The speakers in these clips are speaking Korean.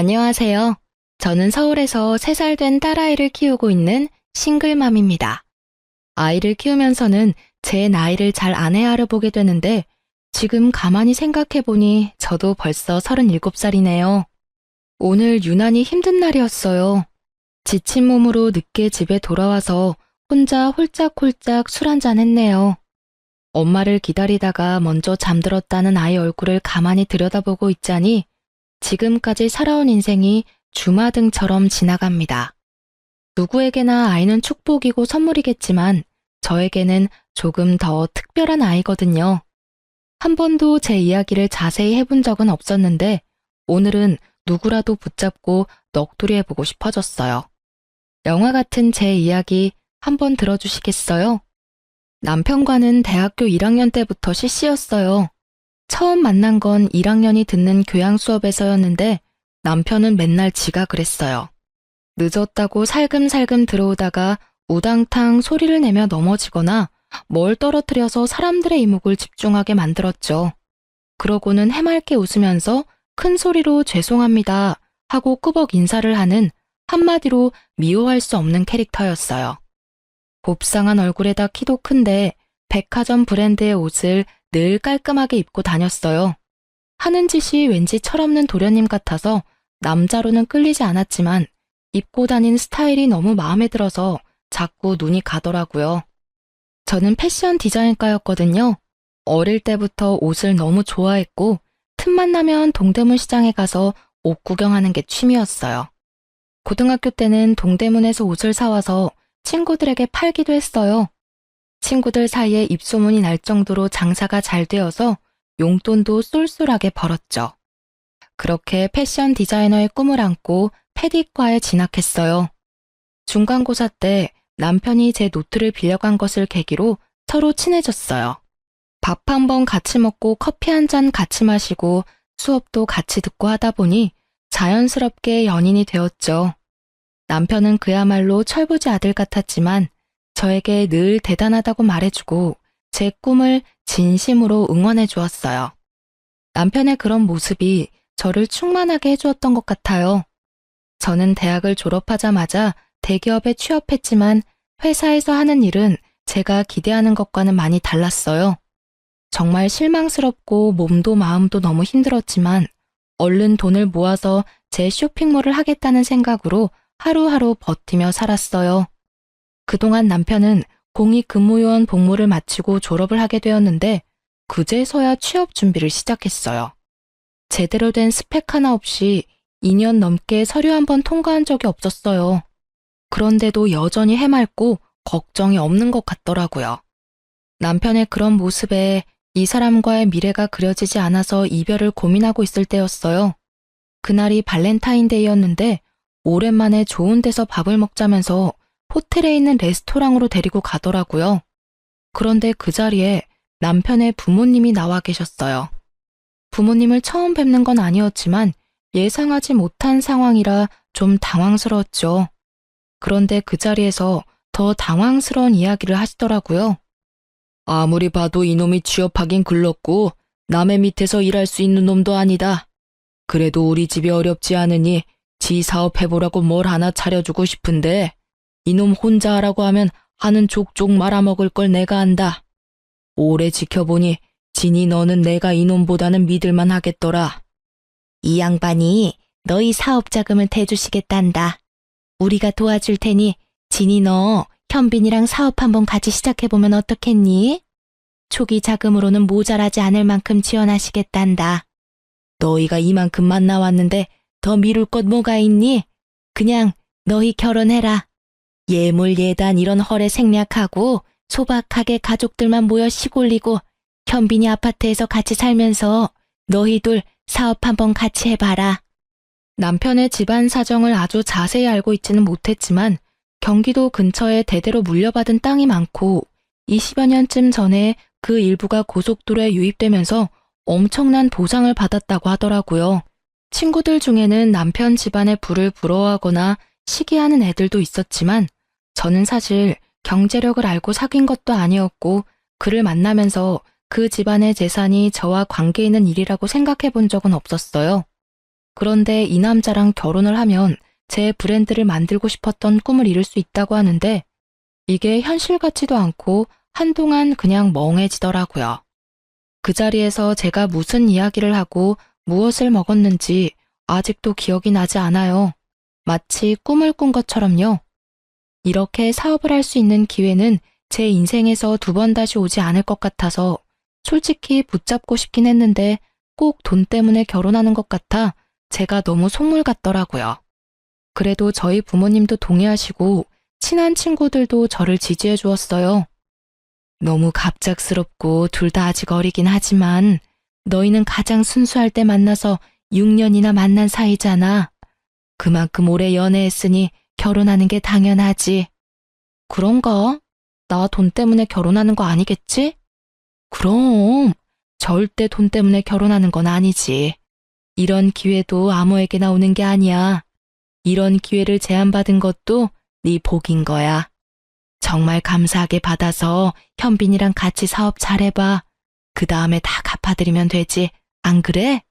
안녕하세요. 저는 서울에서 3살 된 딸아이를 키우고 있는 싱글맘입니다. 아이를 키우면서는 제 나이를 잘 안 헤아려보게 되는데 지금 가만히 생각해보니 저도 벌써 37살이네요. 오늘 유난히 힘든 날이었어요. 지친 몸으로 늦게 집에 돌아와서 혼자 홀짝홀짝 술 한잔 했네요. 엄마를 기다리다가 먼저 잠들었다는 아이 얼굴을 가만히 들여다보고 있자니 지금까지 살아온 인생이 주마등처럼 지나갑니다. 누구에게나 아이는 축복이고 선물이겠지만 저에게는 조금 더 특별한 아이거든요. 한 번도 제 이야기를 자세히 해본 적은 없었는데 오늘은 누구라도 붙잡고 넋두리 해보고 싶어졌어요. 영화 같은 제 이야기 한번 들어주시겠어요? 남편과는 대학교 1학년 때부터 CC였어요. 처음 만난 건 1학년이 듣는 교양 수업에서였는데 남편은 맨날 지가 그랬어요. 늦었다고 살금살금 들어오다가 우당탕 소리를 내며 넘어지거나 뭘 떨어뜨려서 사람들의 이목을 집중하게 만들었죠. 그러고는 해맑게 웃으면서 큰 소리로 죄송합니다 하고 꾸벅 인사를 하는 한마디로 미워할 수 없는 캐릭터였어요. 곱상한 얼굴에다 키도 큰데 백화점 브랜드의 옷을 늘 깔끔하게 입고 다녔어요. 하는 짓이 왠지 철없는 도련님 같아서 남자로는 끌리지 않았지만 입고 다닌 스타일이 너무 마음에 들어서 자꾸 눈이 가더라고요. 저는 패션 디자인과였거든요. 어릴 때부터 옷을 너무 좋아했고 틈만 나면 동대문 시장에 가서 옷 구경하는 게 취미였어요. 고등학교 때는 동대문에서 옷을 사와서 친구들에게 팔기도 했어요. 친구들 사이에 입소문이 날 정도로 장사가 잘 되어서 용돈도 쏠쏠하게 벌었죠. 그렇게 패션 디자이너의 꿈을 안고 패디과에 진학했어요. 중간고사 때 남편이 제 노트를 빌려간 것을 계기로 서로 친해졌어요. 밥 한 번 같이 먹고 커피 한 잔 같이 마시고 수업도 같이 듣고 하다 보니 자연스럽게 연인이 되었죠. 남편은 그야말로 철부지 아들 같았지만 저에게 늘 대단하다고 말해주고 제 꿈을 진심으로 응원해 주었어요. 남편의 그런 모습이 저를 충만하게 해주었던 것 같아요. 저는 대학을 졸업하자마자 대기업에 취업했지만 회사에서 하는 일은 제가 기대하는 것과는 많이 달랐어요. 정말 실망스럽고 몸도 마음도 너무 힘들었지만 얼른 돈을 모아서 제 쇼핑몰을 하겠다는 생각으로 하루하루 버티며 살았어요. 그동안 남편은 공익근무요원 복무를 마치고 졸업을 하게 되었는데 그제서야 취업 준비를 시작했어요. 제대로 된 스펙 하나 없이 2년 넘게 서류 한 번 통과한 적이 없었어요. 그런데도 여전히 해맑고 걱정이 없는 것 같더라고요. 남편의 그런 모습에 이 사람과의 미래가 그려지지 않아서 이별을 고민하고 있을 때였어요. 그날이 발렌타인데이였는데 오랜만에 좋은 데서 밥을 먹자면서 호텔에 있는 레스토랑으로 데리고 가더라고요. 그런데 그 자리에 남편의 부모님이 나와 계셨어요. 부모님을 처음 뵙는 건 아니었지만 예상하지 못한 상황이라 좀 당황스러웠죠. 그런데 그 자리에서 더 당황스러운 이야기를 하시더라고요. 아무리 봐도 이놈이 취업하긴 글렀고 남의 밑에서 일할 수 있는 놈도 아니다. 그래도 우리 집이 어렵지 않으니 지 사업해보라고 뭘 하나 차려주고 싶은데 이놈 혼자 하라고 하면 하는 족족 말아먹을 걸 내가 안다. 오래 지켜보니 진이 너는 내가 이놈보다는 믿을만 하겠더라. 이 양반이 너희 사업 자금을 대주시겠단다. 우리가 도와줄 테니 진이 너 현빈이랑 사업 한번 같이 시작해보면 어떻겠니? 초기 자금으로는 모자라지 않을 만큼 지원하시겠단다. 너희가 이만큼만 나왔는데 더 미룰 것 뭐가 있니? 그냥 너희 결혼해라. 예물 예단 이런 헐에 생략하고 소박하게 가족들만 모여 시골리고 현빈이 아파트에서 같이 살면서 너희들 사업 한번 같이 해봐라. 남편의 집안 사정을 아주 자세히 알고 있지는 못했지만 경기도 근처에 대대로 물려받은 땅이 많고 20여 년쯤 전에 그 일부가 고속도로에 유입되면서 엄청난 보상을 받았다고 하더라고요. 친구들 중에는 남편 집안의 부를 부러워하거나 시기하는 애들도 있었지만 저는 사실 경제력을 알고 사귄 것도 아니었고 그를 만나면서 그 집안의 재산이 저와 관계 있는 일이라고 생각해 본 적은 없었어요. 그런데 이 남자랑 결혼을 하면 제 브랜드를 만들고 싶었던 꿈을 이룰 수 있다고 하는데 이게 현실 같지도 않고 한동안 그냥 멍해지더라고요. 그 자리에서 제가 무슨 이야기를 하고 무엇을 먹었는지 아직도 기억이 나지 않아요. 마치 꿈을 꾼 것처럼요. 이렇게 사업을 할 수 있는 기회는 제 인생에서 두 번 다시 오지 않을 것 같아서 솔직히 붙잡고 싶긴 했는데 꼭 돈 때문에 결혼하는 것 같아 제가 너무 속물 같더라고요. 그래도 저희 부모님도 동의하시고 친한 친구들도 저를 지지해 주었어요. 너무 갑작스럽고 둘 다 아직 어리긴 하지만 너희는 가장 순수할 때 만나서 6년이나 만난 사이잖아. 그만큼 오래 연애했으니 결혼하는 게 당연하지. 그런가? 나 돈 때문에 결혼하는 거 아니겠지? 그럼 절대 돈 때문에 결혼하는 건 아니지. 이런 기회도 아무에게나 오는 게 아니야. 이런 기회를 제안받은 것도 네 복인 거야. 정말 감사하게 받아서 현빈이랑 같이 사업 잘해봐. 그 다음에 다 갚아드리면 되지. 안 그래?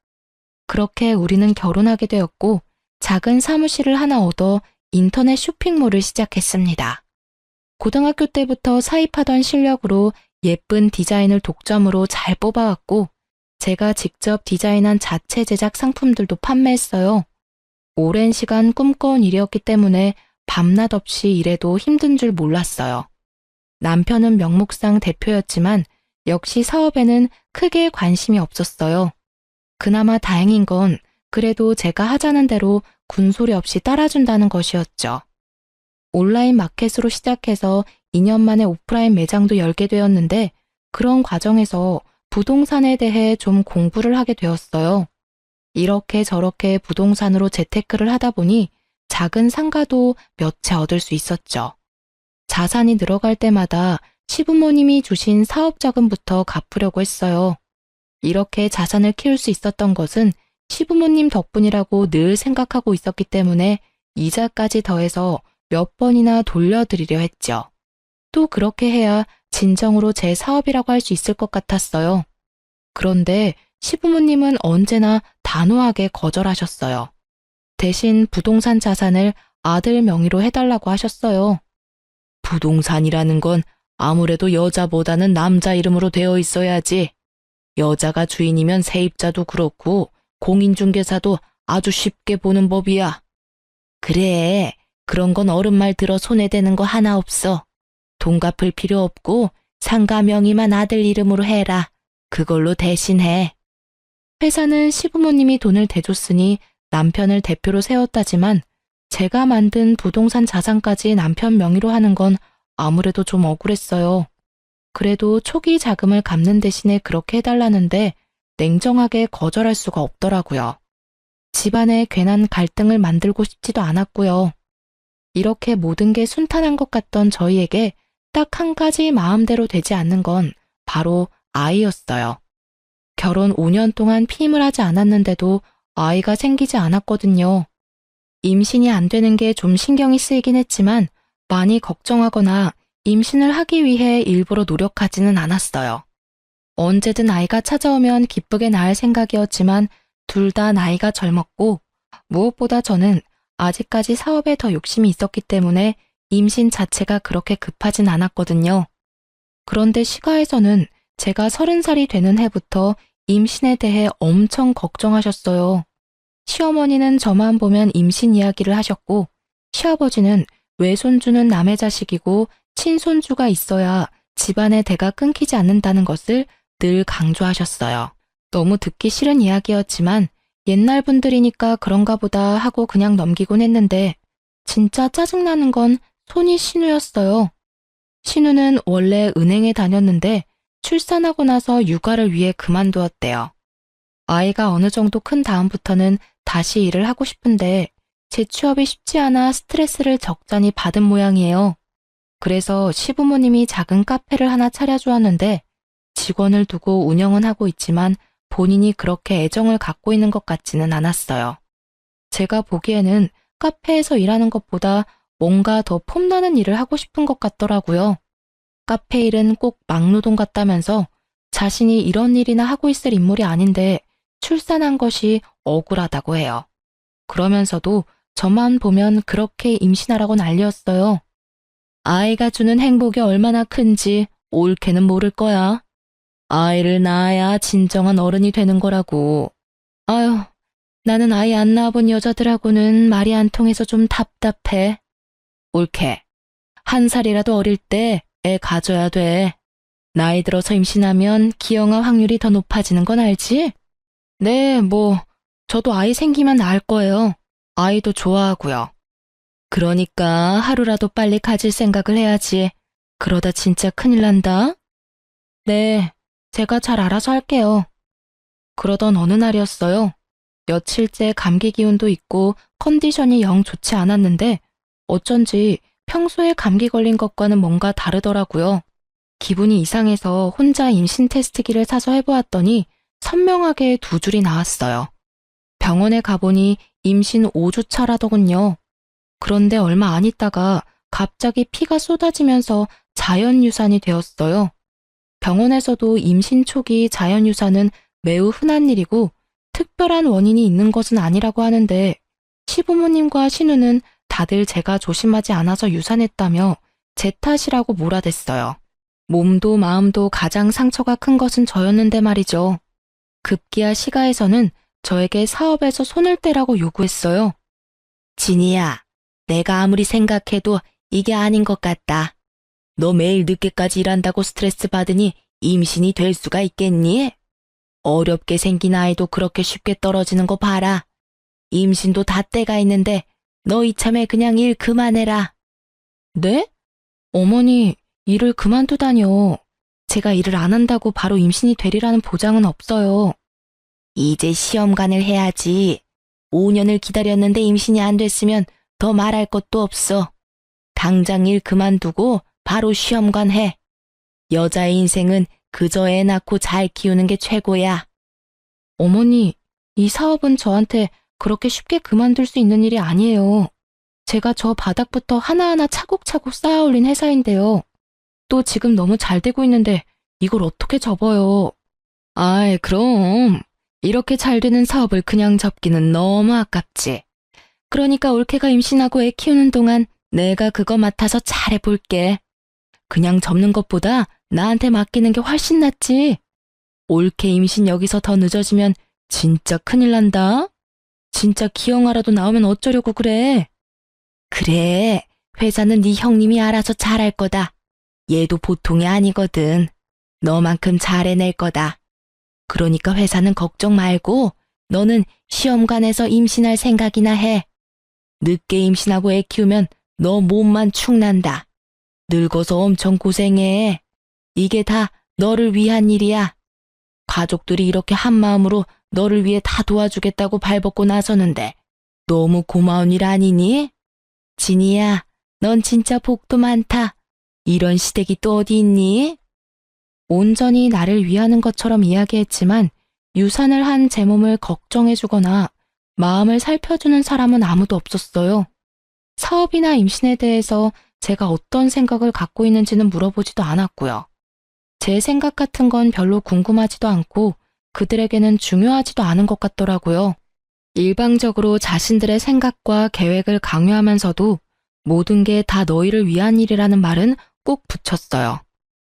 그렇게 우리는 결혼하게 되었고 작은 사무실을 하나 얻어 인터넷 쇼핑몰을 시작했습니다. 고등학교 때부터 사입하던 실력으로 예쁜 디자인을 독점으로 잘 뽑아왔고 제가 직접 디자인한 자체 제작 상품들도 판매했어요. 오랜 시간 꿈꿔온 일이었기 때문에 밤낮 없이 일해도 힘든 줄 몰랐어요. 남편은 명목상 대표였지만 역시 사업에는 크게 관심이 없었어요. 그나마 다행인 건 그래도 제가 하자는 대로 군소리 없이 따라준다는 것이었죠. 온라인 마켓으로 시작해서 2년 만에 오프라인 매장도 열게 되었는데 그런 과정에서 부동산에 대해 좀 공부를 하게 되었어요. 이렇게 저렇게 부동산으로 재테크를 하다 보니 작은 상가도 몇 채 얻을 수 있었죠. 자산이 늘어갈 때마다 시부모님이 주신 사업 자금부터 갚으려고 했어요. 이렇게 자산을 키울 수 있었던 것은 시부모님 덕분이라고 늘 생각하고 있었기 때문에 이자까지 더해서 몇 번이나 돌려드리려 했죠. 또 그렇게 해야 진정으로 제 사업이라고 할 수 있을 것 같았어요. 그런데 시부모님은 언제나 단호하게 거절하셨어요. 대신 부동산 자산을 아들 명의로 해달라고 하셨어요. 부동산이라는 건 아무래도 여자보다는 남자 이름으로 되어 있어야지. 여자가 주인이면 세입자도 그렇고 공인중개사도 아주 쉽게 보는 법이야. 그래, 그런 건 어른 말 들어 손에 대는 거 하나 없어. 돈 갚을 필요 없고 상가 명의만 아들 이름으로 해라. 그걸로 대신해. 회사는 시부모님이 돈을 대줬으니 남편을 대표로 세웠다지만 제가 만든 부동산 자산까지 남편 명의로 하는 건 아무래도 좀 억울했어요. 그래도 초기 자금을 갚는 대신에 그렇게 해달라는데 냉정하게 거절할 수가 없더라고요. 집안에 괜한 갈등을 만들고 싶지도 않았고요. 이렇게 모든 게 순탄한 것 같던 저희에게 딱 한 가지 마음대로 되지 않는 건 바로 아이였어요. 결혼 5년 동안 피임을 하지 않았는데도 아이가 생기지 않았거든요. 임신이 안 되는 게 좀 신경이 쓰이긴 했지만 많이 걱정하거나 임신을 하기 위해 일부러 노력하지는 않았어요. 언제든 아이가 찾아오면 기쁘게 낳을 생각이었지만 둘 다 나이가 젊었고 무엇보다 저는 아직까지 사업에 더 욕심이 있었기 때문에 임신 자체가 그렇게 급하진 않았거든요. 그런데 시가에서는 제가 30살이 되는 해부터 임신에 대해 엄청 걱정하셨어요. 시어머니는 저만 보면 임신 이야기를 하셨고 시아버지는 외손주는 남의 자식이고 친손주가 있어야 집안의 대가 끊기지 않는다는 것을 늘 강조하셨어요. 너무 듣기 싫은 이야기였지만 옛날 분들이니까 그런가 보다 하고 그냥 넘기곤 했는데 진짜 짜증나는 건 손이 신우였어요. 신우는 원래 은행에 다녔는데 출산하고 나서 육아를 위해 그만두었대요. 아이가 어느 정도 큰 다음부터는 다시 일을 하고 싶은데 재취업이 쉽지 않아 스트레스를 적잖이 받은 모양이에요. 그래서 시부모님이 작은 카페를 하나 차려주었는데 직원을 두고 운영은 하고 있지만 본인이 그렇게 애정을 갖고 있는 것 같지는 않았어요. 제가 보기에는 카페에서 일하는 것보다 뭔가 더 폼나는 일을 하고 싶은 것 같더라고요. 카페 일은 꼭 막노동 같다면서 자신이 이런 일이나 하고 있을 인물이 아닌데 출산한 것이 억울하다고 해요. 그러면서도 저만 보면 그렇게 임신하라고 난리였어요. 아이가 주는 행복이 얼마나 큰지 올케는 모를 거야. 아이를 낳아야 진정한 어른이 되는 거라고. 아유, 나는 아이 안 낳아본 여자들하고는 말이 안 통해서 좀 답답해. 올케, 1살이라도 어릴 때 애 가져야 돼. 나이 들어서 임신하면 기형아 확률이 더 높아지는 건 알지? 네, 저도 아이 생기면 나을 거예요. 아이도 좋아하고요. 그러니까 하루라도 빨리 가질 생각을 해야지. 그러다 진짜 큰일 난다. 네, 제가 잘 알아서 할게요. 그러던 어느 날이었어요. 며칠째 감기 기운도 있고 컨디션이 영 좋지 않았는데 어쩐지 평소에 감기 걸린 것과는 뭔가 다르더라고요. 기분이 이상해서 혼자 임신 테스트기를 사서 해보았더니 선명하게 2줄이 나왔어요. 병원에 가보니 임신 5주 차라더군요. 그런데 얼마 안 있다가 갑자기 피가 쏟아지면서 자연유산이 되었어요. 병원에서도 임신 초기 자연유산은 매우 흔한 일이고 특별한 원인이 있는 것은 아니라고 하는데 시부모님과 신우는 다들 제가 조심하지 않아서 유산했다며 제 탓이라고 몰아댔어요. 몸도 마음도 가장 상처가 큰 것은 저였는데 말이죠. 급기야 시가에서는 저에게 사업에서 손을 떼라고 요구했어요. 진이야, 내가 아무리 생각해도 이게 아닌 것 같다. 너 매일 늦게까지 일한다고 스트레스 받으니 임신이 될 수가 있겠니? 어렵게 생긴 아이도 그렇게 쉽게 떨어지는 거 봐라. 임신도 다 때가 있는데 너 이참에 그냥 일 그만해라. 네? 어머니, 일을 그만두다뇨. 제가 일을 안 한다고 바로 임신이 되리라는 보장은 없어요. 이제 시험관을 해야지. 5년을 기다렸는데 임신이 안 됐으면 더 말할 것도 없어. 당장 일 그만두고 바로 시험관 해. 여자의 인생은 그저 애 낳고 잘 키우는 게 최고야. 어머니, 이 사업은 저한테 그렇게 쉽게 그만둘 수 있는 일이 아니에요. 제가 저 바닥부터 하나하나 차곡차곡 쌓아올린 회사인데요. 또 지금 너무 잘 되고 있는데 이걸 어떻게 접어요? 아이, 그럼 이렇게 잘 되는 사업을 그냥 접기는 너무 아깝지. 그러니까 올케가 임신하고 애 키우는 동안 내가 그거 맡아서 잘해볼게. 그냥 접는 것보다 나한테 맡기는 게 훨씬 낫지. 올케 임신 여기서 더 늦어지면 진짜 큰일 난다. 진짜 기형아라도 나오면 어쩌려고 그래. 그래, 회사는 네 형님이 알아서 잘할 거다. 얘도 보통이 아니거든. 너만큼 잘해낼 거다. 그러니까 회사는 걱정 말고 너는 시험관에서 임신할 생각이나 해. 늦게 임신하고 애 키우면 너 몸만 축난다. 늙어서 엄청 고생해. 이게 다 너를 위한 일이야. 가족들이 이렇게 한마음으로 너를 위해 다 도와주겠다고 발벗고 나서는데 너무 고마운 일 아니니? 진이야, 넌 진짜 복도 많다. 이런 시댁이 또 어디 있니? 온전히 나를 위하는 것처럼 이야기했지만 유산을 한 제 몸을 걱정해주거나 마음을 살펴주는 사람은 아무도 없었어요. 사업이나 임신에 대해서 제가 어떤 생각을 갖고 있는지는 물어보지도 않았고요. 제 생각 같은 건 별로 궁금하지도 않고 그들에게는 중요하지도 않은 것 같더라고요. 일방적으로 자신들의 생각과 계획을 강요하면서도 모든 게 다 너희를 위한 일이라는 말은 꼭 붙였어요.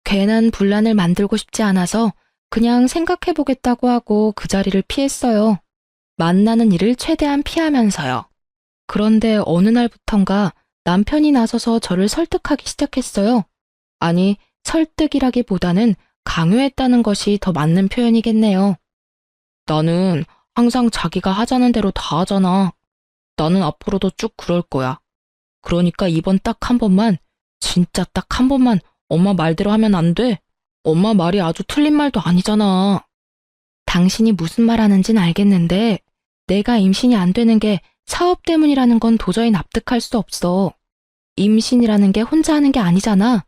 괜한 분란을 만들고 싶지 않아서 그냥 생각해보겠다고 하고 그 자리를 피했어요. 만나는 일을 최대한 피하면서요. 그런데 어느 날부턴가 남편이 나서서 저를 설득하기 시작했어요. 아니, 설득이라기보다는 강요했다는 것이 더 맞는 표현이겠네요. 나는 항상 자기가 하자는 대로 다 하잖아. 나는 앞으로도 쭉 그럴 거야. 그러니까 이번 딱 한 번만, 진짜 딱 한 번만 엄마 말대로 하면 안 돼. 엄마 말이 아주 틀린 말도 아니잖아. 당신이 무슨 말 하는진 알겠는데 내가 임신이 안 되는 게 사업 때문이라는 건 도저히 납득할 수 없어. 임신이라는 게 혼자 하는 게 아니잖아.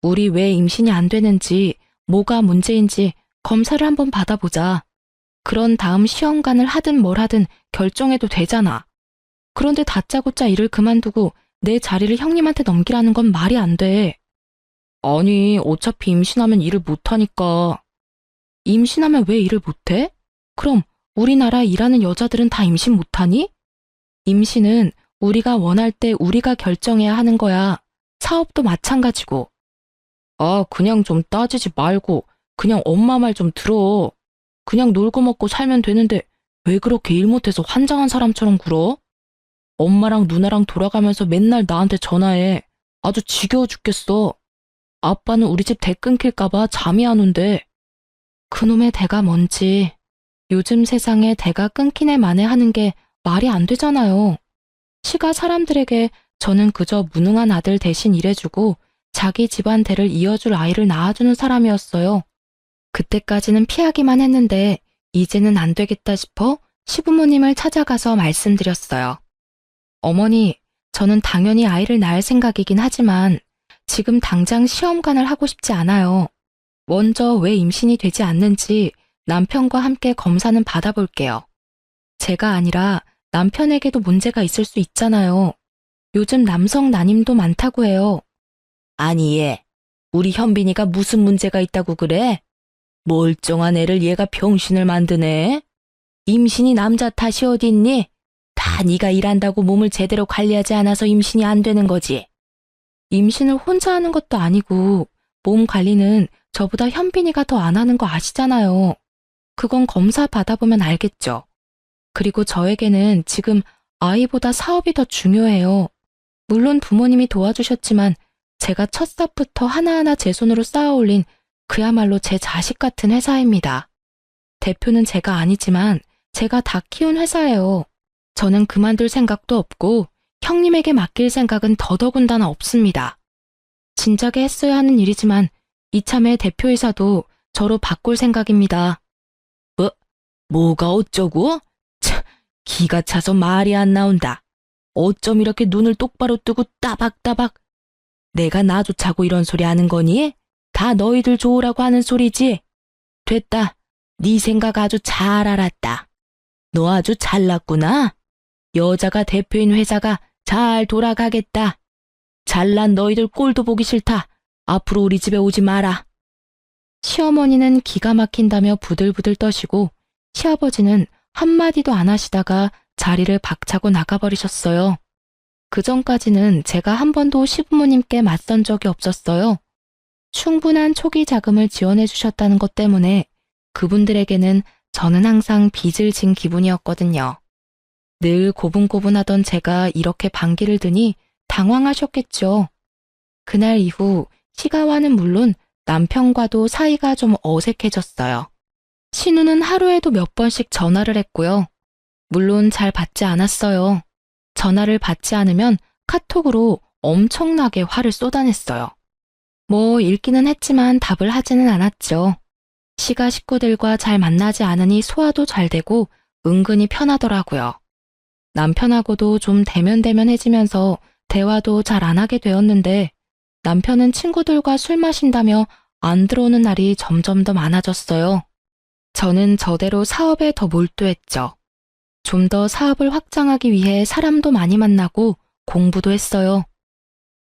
우리 왜 임신이 안 되는지, 뭐가 문제인지 검사를 한번 받아보자. 그런 다음 시험관을 하든 뭘 하든 결정해도 되잖아. 그런데 다짜고짜 일을 그만두고 내 자리를 형님한테 넘기라는 건 말이 안 돼. 아니, 어차피 임신하면 일을 못하니까. 임신하면 왜 일을 못해? 그럼 우리나라 일하는 여자들은 다 임신 못하니? 임신은 우리가 원할 때 우리가 결정해야 하는 거야. 사업도 마찬가지고. 아, 그냥 좀 따지지 말고 그냥 엄마 말 좀 들어. 그냥 놀고 먹고 살면 되는데 왜 그렇게 일 못해서 환장한 사람처럼 굴어? 엄마랑 누나랑 돌아가면서 맨날 나한테 전화해. 아주 지겨워 죽겠어. 아빠는 우리 집 대 끊길까봐 잠이 안 온대. 그놈의 대가 뭔지. 요즘 세상에 대가 끊긴 애 만회하는 게 말이 안 되잖아요. 시가 사람들에게 저는 그저 무능한 아들 대신 일해주고 자기 집안 대를 이어줄 아이를 낳아주는 사람이었어요. 그때까지는 피하기만 했는데 이제는 안 되겠다 싶어 시부모님을 찾아가서 말씀드렸어요. 어머니, 저는 당연히 아이를 낳을 생각이긴 하지만 지금 당장 시험관을 하고 싶지 않아요. 먼저 왜 임신이 되지 않는지 남편과 함께 검사는 받아볼게요. 제가 아니라 남편에게도 문제가 있을 수 있잖아요. 요즘 남성 난임도 많다고 해요. 아니 얘, 우리 현빈이가 무슨 문제가 있다고 그래? 멀쩡한 애를 얘가 병신을 만드네. 임신이 남자 탓이 어디 있니? 다 네가 일한다고 몸을 제대로 관리하지 않아서 임신이 안 되는 거지. 임신을 혼자 하는 것도 아니고 몸 관리는 저보다 현빈이가 더 안 하는 거 아시잖아요. 그건 검사 받아보면 알겠죠. 그리고 저에게는 지금 아이보다 사업이 더 중요해요. 물론 부모님이 도와주셨지만 제가 첫 삽부터 하나하나 제 손으로 쌓아올린 그야말로 제 자식 같은 회사입니다. 대표는 제가 아니지만 제가 다 키운 회사예요. 저는 그만둘 생각도 없고 형님에게 맡길 생각은 더더군다나 없습니다. 진작에 했어야 하는 일이지만 이참에 대표이사도 저로 바꿀 생각입니다. 뭐가 어쩌고? 참, 기가 차서 말이 안 나온다. 어쩜 이렇게 눈을 똑바로 뜨고 따박따박. 내가 나조차고 이런 소리 하는 거니? 다 너희들 좋으라고 하는 소리지? 됐다. 네 생각 아주 잘 알았다. 너 아주 잘났구나. 여자가 대표인 회사가 잘 돌아가겠다. 잘난 너희들 꼴도 보기 싫다. 앞으로 우리 집에 오지 마라. 시어머니는 기가 막힌다며 부들부들 떠시고 시아버지는 한마디도 안 하시다가 자리를 박차고 나가버리셨어요. 그전까지는 제가 한 번도 시부모님께 맞선 적이 없었어요. 충분한 초기 자금을 지원해 주셨다는 것 때문에 그분들에게는 저는 항상 빚을 진 기분이었거든요. 늘 고분고분하던 제가 이렇게 반기를 드니 당황하셨겠죠. 그날 이후 시가와는 물론 남편과도 사이가 좀 어색해졌어요. 신우는 하루에도 몇 번씩 전화를 했고요. 물론 잘 받지 않았어요. 전화를 받지 않으면 카톡으로 엄청나게 화를 쏟아냈어요. 뭐 읽기는 했지만 답을 하지는 않았죠. 시가 식구들과 잘 만나지 않으니 소화도 잘 되고 은근히 편하더라고요. 남편하고도 좀 대면대면해지면서 대화도 잘 안 하게 되었는데 남편은 친구들과 술 마신다며 안 들어오는 날이 점점 더 많아졌어요. 저는 저대로 사업에 더 몰두했죠. 좀 더 사업을 확장하기 위해 사람도 많이 만나고 공부도 했어요.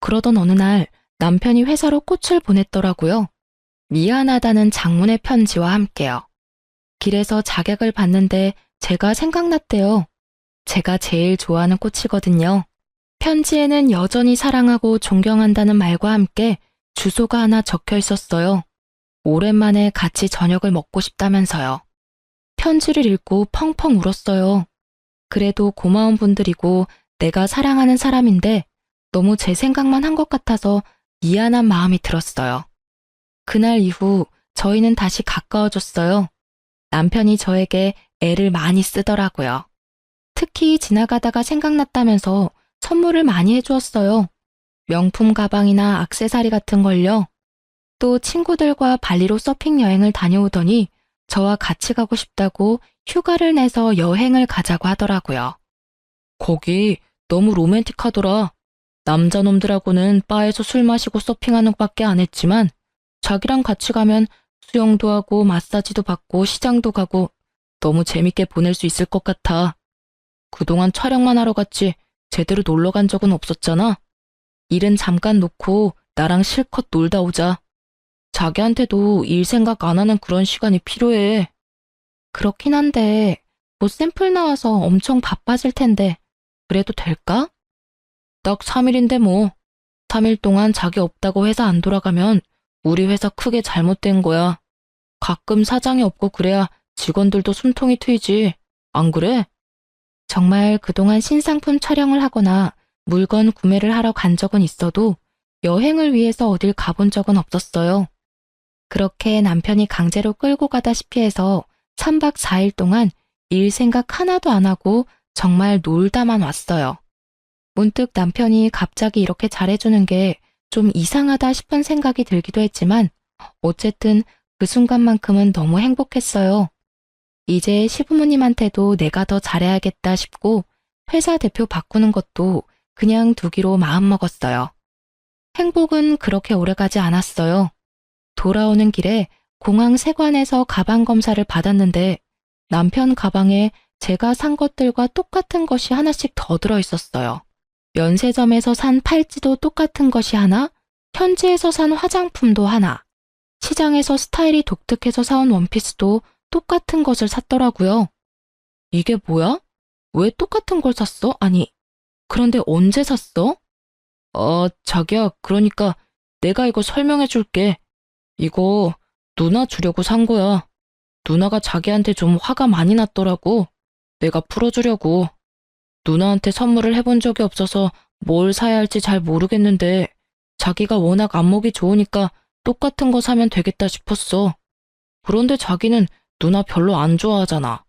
그러던 어느 날 남편이 회사로 꽃을 보냈더라고요. 미안하다는 장문의 편지와 함께요. 길에서 자객을 봤는데 제가 생각났대요. 제가 제일 좋아하는 꽃이거든요. 편지에는 여전히 사랑하고 존경한다는 말과 함께 주소가 하나 적혀 있었어요. 오랜만에 같이 저녁을 먹고 싶다면서요. 편지를 읽고 펑펑 울었어요. 그래도 고마운 분들이고 내가 사랑하는 사람인데 너무 제 생각만 한 것 같아서 미안한 마음이 들었어요. 그날 이후 저희는 다시 가까워졌어요. 남편이 저에게 애를 많이 쓰더라고요. 특히 지나가다가 생각났다면서 선물을 많이 해주었어요. 명품 가방이나 액세서리 같은 걸요. 또 친구들과 발리로 서핑 여행을 다녀오더니 저와 같이 가고 싶다고 휴가를 내서 여행을 가자고 하더라고요. 거기 너무 로맨틱하더라. 남자놈들하고는 바에서 술 마시고 서핑하는 것밖에 안 했지만 자기랑 같이 가면 수영도 하고 마사지도 받고 시장도 가고 너무 재밌게 보낼 수 있을 것 같아. 그동안 촬영만 하러 갔지 제대로 놀러 간 적은 없었잖아. 일은 잠깐 놓고 나랑 실컷 놀다 오자. 자기한테도 일 생각 안 하는 그런 시간이 필요해. 그렇긴 한데 곧 샘플 나와서 엄청 바빠질 텐데 그래도 될까? 딱 3일인데 뭐. 3일 동안 자기 없다고 회사 안 돌아가면 우리 회사 크게 잘못된 거야. 가끔 사장이 없고 그래야 직원들도 숨통이 트이지. 안 그래? 정말 그동안 신상품 촬영을 하거나 물건 구매를 하러 간 적은 있어도 여행을 위해서 어딜 가본 적은 없었어요. 그렇게 남편이 강제로 끌고 가다시피 해서 3박 4일 동안 일 생각 하나도 안 하고 정말 놀다만 왔어요. 문득 남편이 갑자기 이렇게 잘해주는 게 좀 이상하다 싶은 생각이 들기도 했지만 어쨌든 그 순간만큼은 너무 행복했어요. 이제 시부모님한테도 내가 더 잘해야겠다 싶고 회사 대표 바꾸는 것도 그냥 두기로 마음먹었어요. 행복은 그렇게 오래가지 않았어요. 돌아오는 길에 공항 세관에서 가방 검사를 받았는데 남편 가방에 제가 산 것들과 똑같은 것이 하나씩 더 들어있었어요. 면세점에서 산 팔찌도 똑같은 것이 하나, 현지에서 산 화장품도 하나, 시장에서 스타일이 독특해서 사온 원피스도 똑같은 것을 샀더라고요. 이게 뭐야? 왜 똑같은 걸 샀어? 아니, 그런데 언제 샀어? 자기야, 그러니까 내가 이거 설명해 줄게. 이거 누나 주려고 산 거야. 누나가 자기한테 좀 화가 많이 났더라고. 내가 풀어주려고. 누나한테 선물을 해본 적이 없어서 뭘 사야 할지 잘 모르겠는데 자기가 워낙 안목이 좋으니까 똑같은 거 사면 되겠다 싶었어. 그런데 자기는 누나 별로 안 좋아하잖아.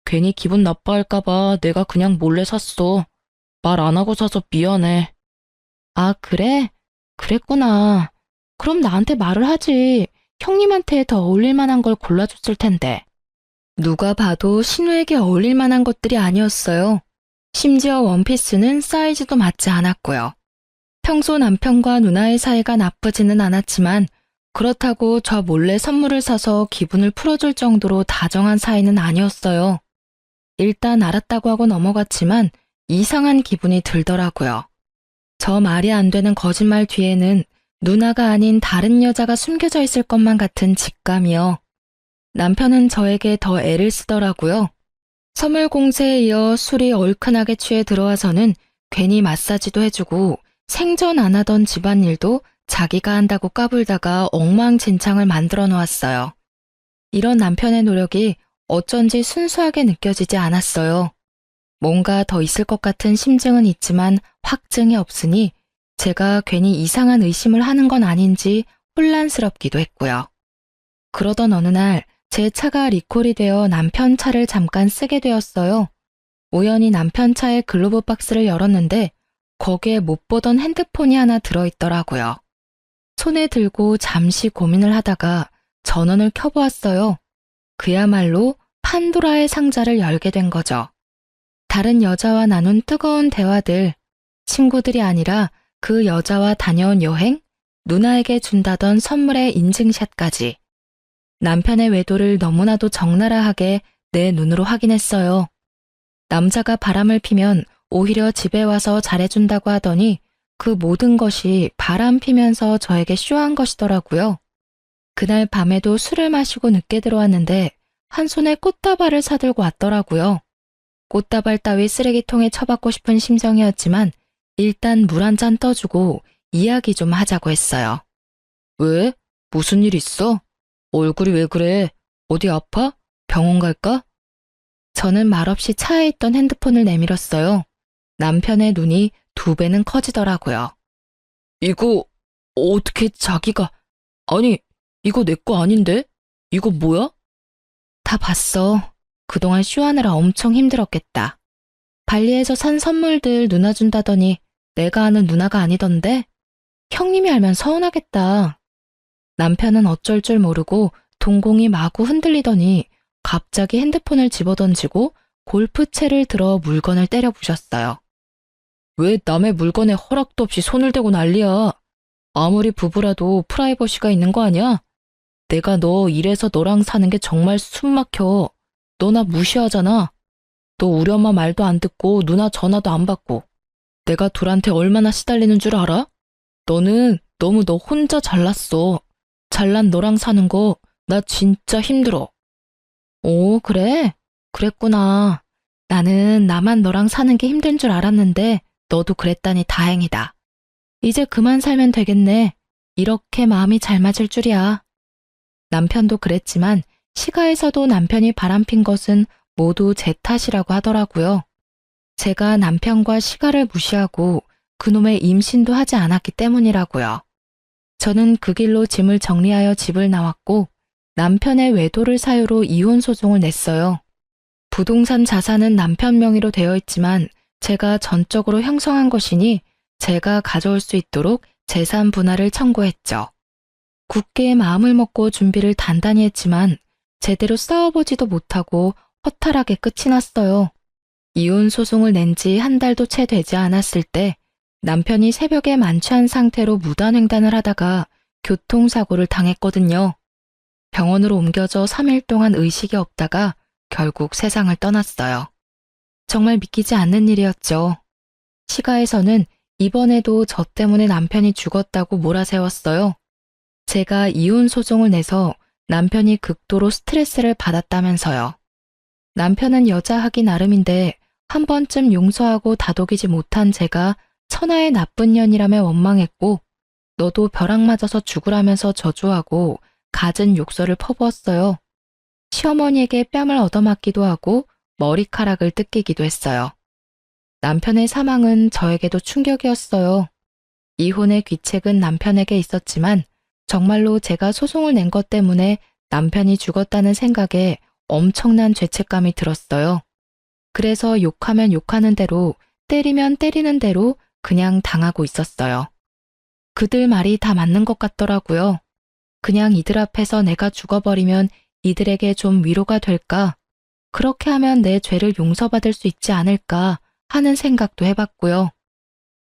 괜히 기분 나빠할까 봐 내가 그냥 몰래 샀어. 말 안 하고 사서 미안해. 아, 그래? 그랬구나. 그럼 나한테 말을 하지. 형님한테 더 어울릴 만한 걸 골라줬을 텐데. 누가 봐도 신우에게 어울릴 만한 것들이 아니었어요. 심지어 원피스는 사이즈도 맞지 않았고요. 평소 남편과 누나의 사이가 나쁘지는 않았지만 그렇다고 저 몰래 선물을 사서 기분을 풀어줄 정도로 다정한 사이는 아니었어요. 일단 알았다고 하고 넘어갔지만 이상한 기분이 들더라고요. 저 말이 안 되는 거짓말 뒤에는 누나가 아닌 다른 여자가 숨겨져 있을 것만 같은 직감이요. 남편은 저에게 더 애를 쓰더라고요. 선물 공세에 이어 술이 얼큰하게 취해 들어와서는 괜히 마사지도 해주고 생전 안 하던 집안일도 자기가 한다고 까불다가 엉망진창을 만들어 놓았어요. 이런 남편의 노력이 어쩐지 순수하게 느껴지지 않았어요. 뭔가 더 있을 것 같은 심증은 있지만 확증이 없으니 제가 괜히 이상한 의심을 하는 건 아닌지 혼란스럽기도 했고요. 그러던 어느 날 제 차가 리콜이 되어 남편 차를 잠깐 쓰게 되었어요. 우연히 남편 차의 글로브 박스를 열었는데 거기에 못 보던 핸드폰이 하나 들어있더라고요. 손에 들고 잠시 고민을 하다가 전원을 켜보았어요. 그야말로 판도라의 상자를 열게 된 거죠. 다른 여자와 나눈 뜨거운 대화들, 친구들이 아니라 그 여자와 다녀온 여행, 누나에게 준다던 선물의 인증샷까지. 남편의 외도를 너무나도 적나라하게 내 눈으로 확인했어요. 남자가 바람을 피면 오히려 집에 와서 잘해준다고 하더니 그 모든 것이 바람 피면서 저에게 쇼한 것이더라고요. 그날 밤에도 술을 마시고 늦게 들어왔는데 한 손에 꽃다발을 사들고 왔더라고요. 꽃다발 따위 쓰레기통에 처박고 싶은 심정이었지만 일단 물 한 잔 떠주고 이야기 좀 하자고 했어요. 왜? 무슨 일 있어? 얼굴이 왜 그래? 어디 아파? 병원 갈까? 저는 말없이 차에 있던 핸드폰을 내밀었어요. 남편의 눈이 2배는 커지더라고요. 이거 어떻게 자기가... 아니, 이거 내 거 아닌데? 이거 뭐야? 다 봤어. 그동안 쇼하느라 엄청 힘들었겠다. 발리에서 산 선물들 누나 준다더니 내가 아는 누나가 아니던데? 형님이 알면 서운하겠다. 남편은 어쩔 줄 모르고 동공이 마구 흔들리더니 갑자기 핸드폰을 집어던지고 골프채를 들어 물건을 때려 부셨어요. 왜 남의 물건에 허락도 없이 손을 대고 난리야. 아무리 부부라도 프라이버시가 있는 거 아니야? 내가 너 이래서 너랑 사는 게 정말 숨 막혀. 너 나 무시하잖아. 너 우리 엄마 말도 안 듣고 누나 전화도 안 받고. 내가 둘한테 얼마나 시달리는 줄 알아? 너는 너무 너 혼자 잘났어. 잘난 너랑 사는 거 나 진짜 힘들어. 오, 그래? 그랬구나. 나는 나만 너랑 사는 게 힘든 줄 알았는데 너도 그랬다니 다행이다. 이제 그만 살면 되겠네. 이렇게 마음이 잘 맞을 줄이야. 남편도 그랬지만 시가에서도 남편이 바람핀 것은 모두 제 탓이라고 하더라고요. 제가 남편과 시가를 무시하고 그놈의 임신도 하지 않았기 때문이라고요. 저는 그 길로 짐을 정리하여 집을 나왔고 남편의 외도를 사유로 이혼 소송을 냈어요. 부동산 자산은 남편 명의로 되어 있지만 제가 전적으로 형성한 것이니 제가 가져올 수 있도록 재산 분할을 청구했죠. 굳게 마음을 먹고 준비를 단단히 했지만 제대로 싸워보지도 못하고 허탈하게 끝이 났어요. 이혼 소송을 낸 지 한 달도 채 되지 않았을 때 남편이 새벽에 만취한 상태로 무단횡단을 하다가 교통사고를 당했거든요. 병원으로 옮겨져 3일 동안 의식이 없다가 결국 세상을 떠났어요. 정말 믿기지 않는 일이었죠. 시가에서는 이번에도 저 때문에 남편이 죽었다고 몰아세웠어요. 제가 이혼 소송을 내서 남편이 극도로 스트레스를 받았다면서요. 남편은 여자하기 나름인데 한 번쯤 용서하고 다독이지 못한 제가 천하의 나쁜 년이라며 원망했고 너도 벼락 맞아서 죽으라면서 저주하고 갖은 욕설을 퍼부었어요. 시어머니에게 뺨을 얻어맞기도 하고 머리카락을 뜯기기도 했어요. 남편의 사망은 저에게도 충격이었어요. 이혼의 귀책은 남편에게 있었지만 정말로 제가 소송을 낸 것 때문에 남편이 죽었다는 생각에 엄청난 죄책감이 들었어요. 그래서 욕하면 욕하는 대로, 때리면 때리는 대로 그냥 당하고 있었어요. 그들 말이 다 맞는 것 같더라고요. 그냥 이들 앞에서 내가 죽어버리면 이들에게 좀 위로가 될까? 그렇게 하면 내 죄를 용서받을 수 있지 않을까 하는 생각도 해봤고요.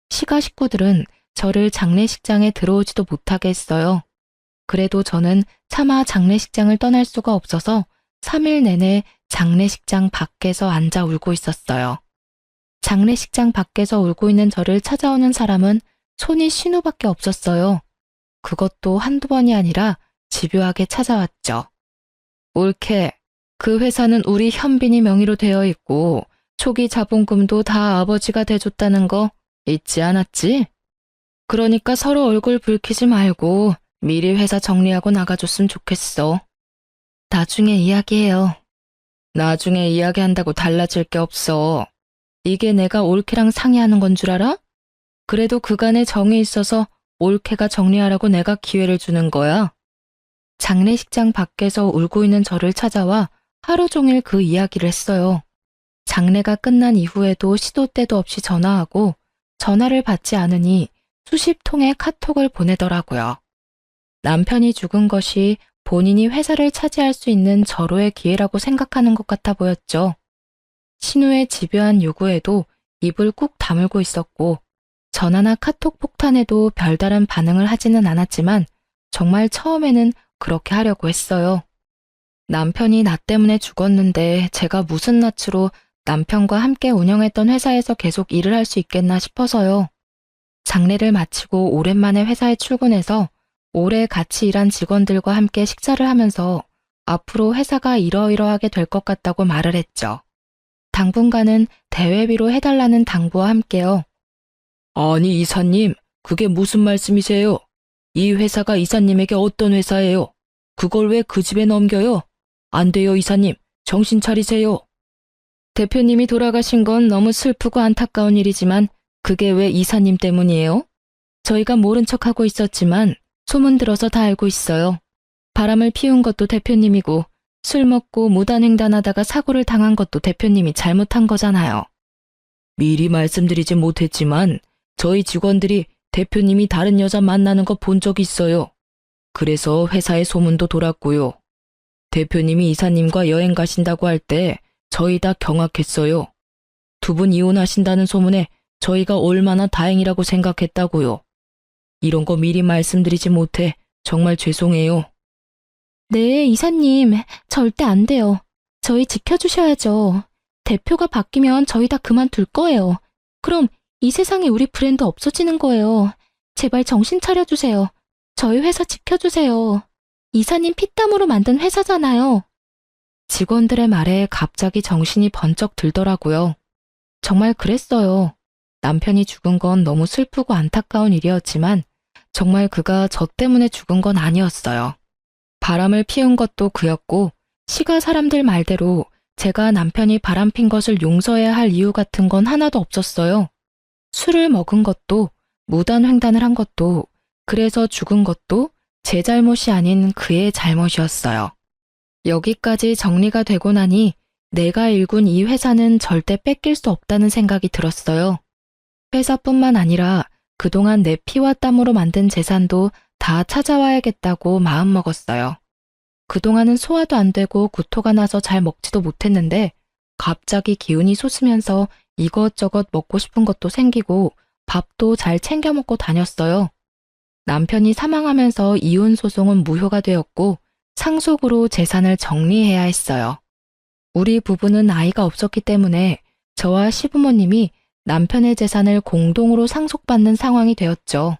시가 식구들은 저를 장례식장에 들어오지도 못하게 했어요. 그래도 저는 차마 장례식장을 떠날 수가 없어서 3일 내내 장례식장 밖에서 앉아 울고 있었어요. 장례식장 밖에서 울고 있는 저를 찾아오는 사람은 손이 신우밖에 없었어요. 그것도 한두 번이 아니라 집요하게 찾아왔죠. 옳게, 그 회사는 우리 현빈이 명의로 되어 있고 초기 자본금도 다 아버지가 대줬다는 거 잊지 않았지? 그러니까 서로 얼굴 붉히지 말고 미리 회사 정리하고 나가줬으면 좋겠어. 나중에 이야기해요. 나중에 이야기한다고 달라질 게 없어. 이게 내가 올케랑 상의하는 건 줄 알아? 그래도 그간의 정이 있어서 올케가 정리하라고 내가 기회를 주는 거야. 장례식장 밖에서 울고 있는 저를 찾아와 하루 종일 그 이야기를 했어요. 장례가 끝난 이후에도 시도 때도 없이 전화하고 전화를 받지 않으니 수십 통의 카톡을 보내더라고요. 남편이 죽은 것이 본인이 회사를 차지할 수 있는 절호의 기회라고 생각하는 것 같아 보였죠. 신우의 집요한 요구에도 입을 꾹 다물고 있었고 전화나 카톡 폭탄에도 별다른 반응을 하지는 않았지만 정말 처음에는 그렇게 하려고 했어요. 남편이 나 때문에 죽었는데 제가 무슨 낯으로 남편과 함께 운영했던 회사에서 계속 일을 할 수 있겠나 싶어서요. 장례를 마치고 오랜만에 회사에 출근해서 오래 같이 일한 직원들과 함께 식사를 하면서 앞으로 회사가 이러이러하게 될 것 같다고 말을 했죠. 당분간은 대회비로 해달라는 당부와 함께요. 아니 이사님, 그게 무슨 말씀이세요? 이 회사가 이사님에게 어떤 회사예요? 그걸 왜 그 집에 넘겨요? 안 돼요 이사님, 정신 차리세요. 대표님이 돌아가신 건 너무 슬프고 안타까운 일이지만 그게 왜 이사님 때문이에요? 저희가 모른 척하고 있었지만 소문 들어서 다 알고 있어요. 바람을 피운 것도 대표님이고 술 먹고 무단횡단하다가 사고를 당한 것도 대표님이 잘못한 거잖아요. 미리 말씀드리지 못했지만 저희 직원들이 대표님이 다른 여자 만나는 거 본 적 있어요. 그래서 회사에 소문도 돌았고요. 대표님이 이사님과 여행 가신다고 할 때 저희 다 경악했어요. 두 분 이혼하신다는 소문에 저희가 얼마나 다행이라고 생각했다고요. 이런 거 미리 말씀드리지 못해 정말 죄송해요. 네, 이사님, 절대 안 돼요. 저희 지켜주셔야죠. 대표가 바뀌면 저희 다 그만둘 거예요. 그럼 이 세상에 우리 브랜드 없어지는 거예요. 제발 정신 차려주세요. 저희 회사 지켜주세요. 이사님 피땀으로 만든 회사잖아요. 직원들의 말에 갑자기 정신이 번쩍 들더라고요. 정말 그랬어요. 남편이 죽은 건 너무 슬프고 안타까운 일이었지만 정말 그가 저 때문에 죽은 건 아니었어요. 바람을 피운 것도 그였고 시가 사람들 말대로 제가 남편이 바람핀 것을 용서해야 할 이유 같은 건 하나도 없었어요. 술을 먹은 것도 무단횡단을 한 것도 그래서 죽은 것도 제 잘못이 아닌 그의 잘못이었어요. 여기까지 정리가 되고 나니 내가 일군 이 회사는 절대 뺏길 수 없다는 생각이 들었어요. 회사뿐만 아니라 그동안 내 피와 땀으로 만든 재산도 다 찾아와야겠다고 마음먹었어요. 그동안은 소화도 안 되고 구토가 나서 잘 먹지도 못했는데 갑자기 기운이 솟으면서 이것저것 먹고 싶은 것도 생기고 밥도 잘 챙겨 먹고 다녔어요. 남편이 사망하면서 이혼 소송은 무효가 되었고 상속으로 재산을 정리해야 했어요. 우리 부부는 아이가 없었기 때문에 저와 시부모님이 남편의 재산을 공동으로 상속받는 상황이 되었죠.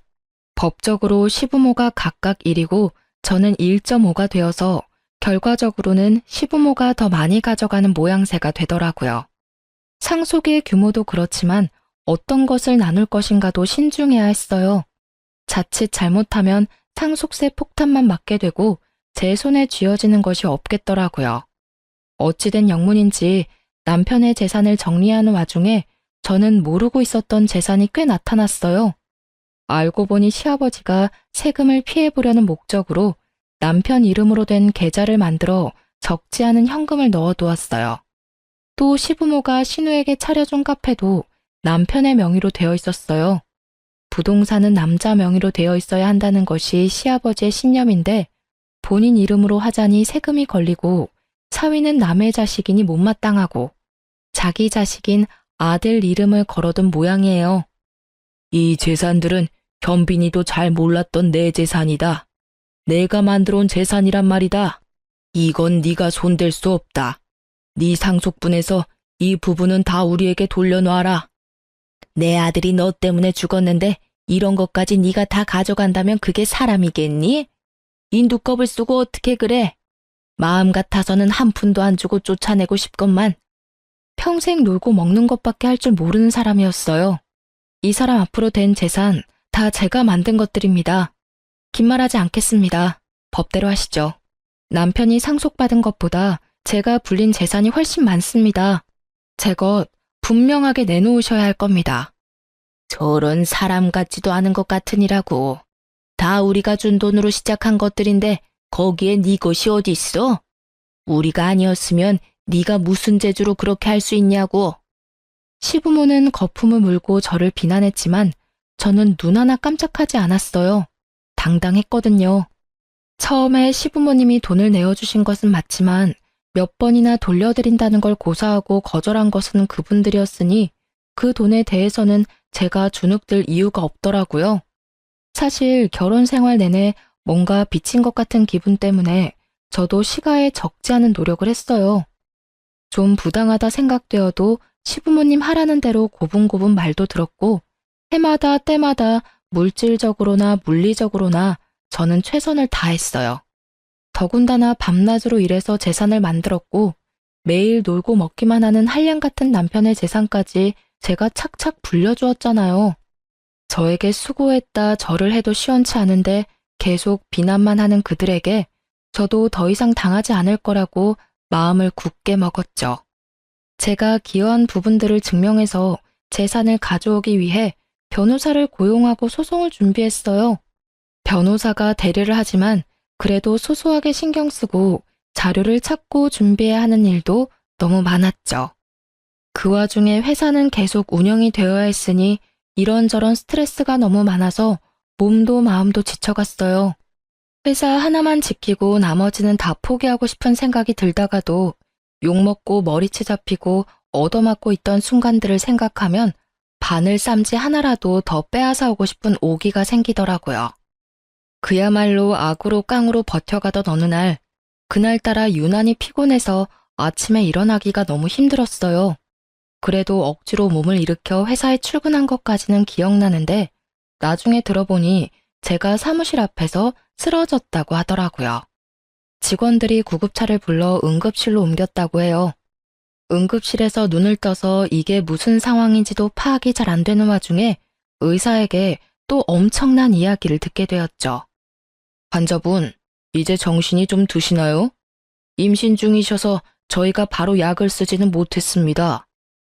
법적으로 시부모가 각각 1이고 저는 1.5가 되어서 결과적으로는 시부모가 더 많이 가져가는 모양새가 되더라고요. 상속의 규모도 그렇지만 어떤 것을 나눌 것인가도 신중해야 했어요. 자칫 잘못하면 상속세 폭탄만 맞게 되고 제 손에 쥐어지는 것이 없겠더라고요. 어찌된 영문인지 남편의 재산을 정리하는 와중에 저는 모르고 있었던 재산이 꽤 나타났어요. 알고 보니 시아버지가 세금을 피해보려는 목적으로 남편 이름으로 된 계좌를 만들어 적지 않은 현금을 넣어두었어요. 또 시부모가 신우에게 차려준 카페도 남편의 명의로 되어 있었어요. 부동산은 남자 명의로 되어 있어야 한다는 것이 시아버지의 신념인데 본인 이름으로 하자니 세금이 걸리고 사위는 남의 자식이니 못마땅하고 자기 자식인 아들 이름을 걸어둔 모양이에요. 이 재산들은 현빈이도 잘 몰랐던 내 재산이다. 내가 만들어온 재산이란 말이다. 이건 네가 손댈 수 없다. 네 상속분에서 이 부분은 다 우리에게 돌려놔라. 내 아들이 너 때문에 죽었는데 이런 것까지 네가 다 가져간다면 그게 사람이겠니? 인두껍을 쓰고 어떻게 그래? 마음 같아서는 한 푼도 안 주고 쫓아내고 싶건만 평생 놀고 먹는 것밖에 할 줄 모르는 사람이었어요. 이 사람 앞으로 된 재산 다 제가 만든 것들입니다. 긴 말하지 않겠습니다. 법대로 하시죠. 남편이 상속받은 것보다 제가 불린 재산이 훨씬 많습니다. 제 것 분명하게 내놓으셔야 할 겁니다. 저런 사람 같지도 않은 것 같으니라고. 다 우리가 준 돈으로 시작한 것들인데 거기에 네 것이 어디 있어? 우리가 아니었으면 네가 무슨 재주로 그렇게 할 수 있냐고. 시부모는 거품을 물고 저를 비난했지만 저는 눈 하나 깜짝하지 않았어요. 당당했거든요. 처음에 시부모님이 돈을 내어주신 것은 맞지만 몇 번이나 돌려드린다는 걸 고사하고 거절한 것은 그분들이었으니 그 돈에 대해서는 제가 주눅들 이유가 없더라고요. 사실 결혼 생활 내내 뭔가 빚진 것 같은 기분 때문에 저도 시가에 적지 않은 노력을 했어요. 좀 부당하다 생각되어도 시부모님 하라는 대로 고분고분 말도 들었고 해마다 때마다 물질적으로나 물리적으로나 저는 최선을 다했어요. 더군다나 밤낮으로 일해서 재산을 만들었고 매일 놀고 먹기만 하는 한량 같은 남편의 재산까지 제가 착착 불려주었잖아요. 저에게 수고했다 절을 해도 시원치 않은데 계속 비난만 하는 그들에게 저도 더 이상 당하지 않을 거라고 마음을 굳게 먹었죠. 제가 기여한 부분들을 증명해서 재산을 가져오기 위해 변호사를 고용하고 소송을 준비했어요. 변호사가 대리를 하지만 그래도 소소하게 신경 쓰고 자료를 찾고 준비해야 하는 일도 너무 많았죠. 그 와중에 회사는 계속 운영이 되어야 했으니 이런저런 스트레스가 너무 많아서 몸도 마음도 지쳐갔어요. 회사 하나만 지키고 나머지는 다 포기하고 싶은 생각이 들다가도 욕먹고 머리채 잡히고 얻어맞고 있던 순간들을 생각하면 바늘 쌈지 하나라도 더 빼앗아 오고 싶은 오기가 생기더라고요. 그야말로 악으로 깡으로 버텨가던 어느 날, 그날따라 유난히 피곤해서 아침에 일어나기가 너무 힘들었어요. 그래도 억지로 몸을 일으켜 회사에 출근한 것까지는 기억나는데 나중에 들어보니 제가 사무실 앞에서 쓰러졌다고 하더라고요. 직원들이 구급차를 불러 응급실로 옮겼다고 해요. 응급실에서 눈을 떠서 이게 무슨 상황인지도 파악이 잘 안 되는 와중에 의사에게 또 엄청난 이야기를 듣게 되었죠. 환자분, 이제 정신이 좀 드시나요? 임신 중이셔서 저희가 바로 약을 쓰지는 못했습니다.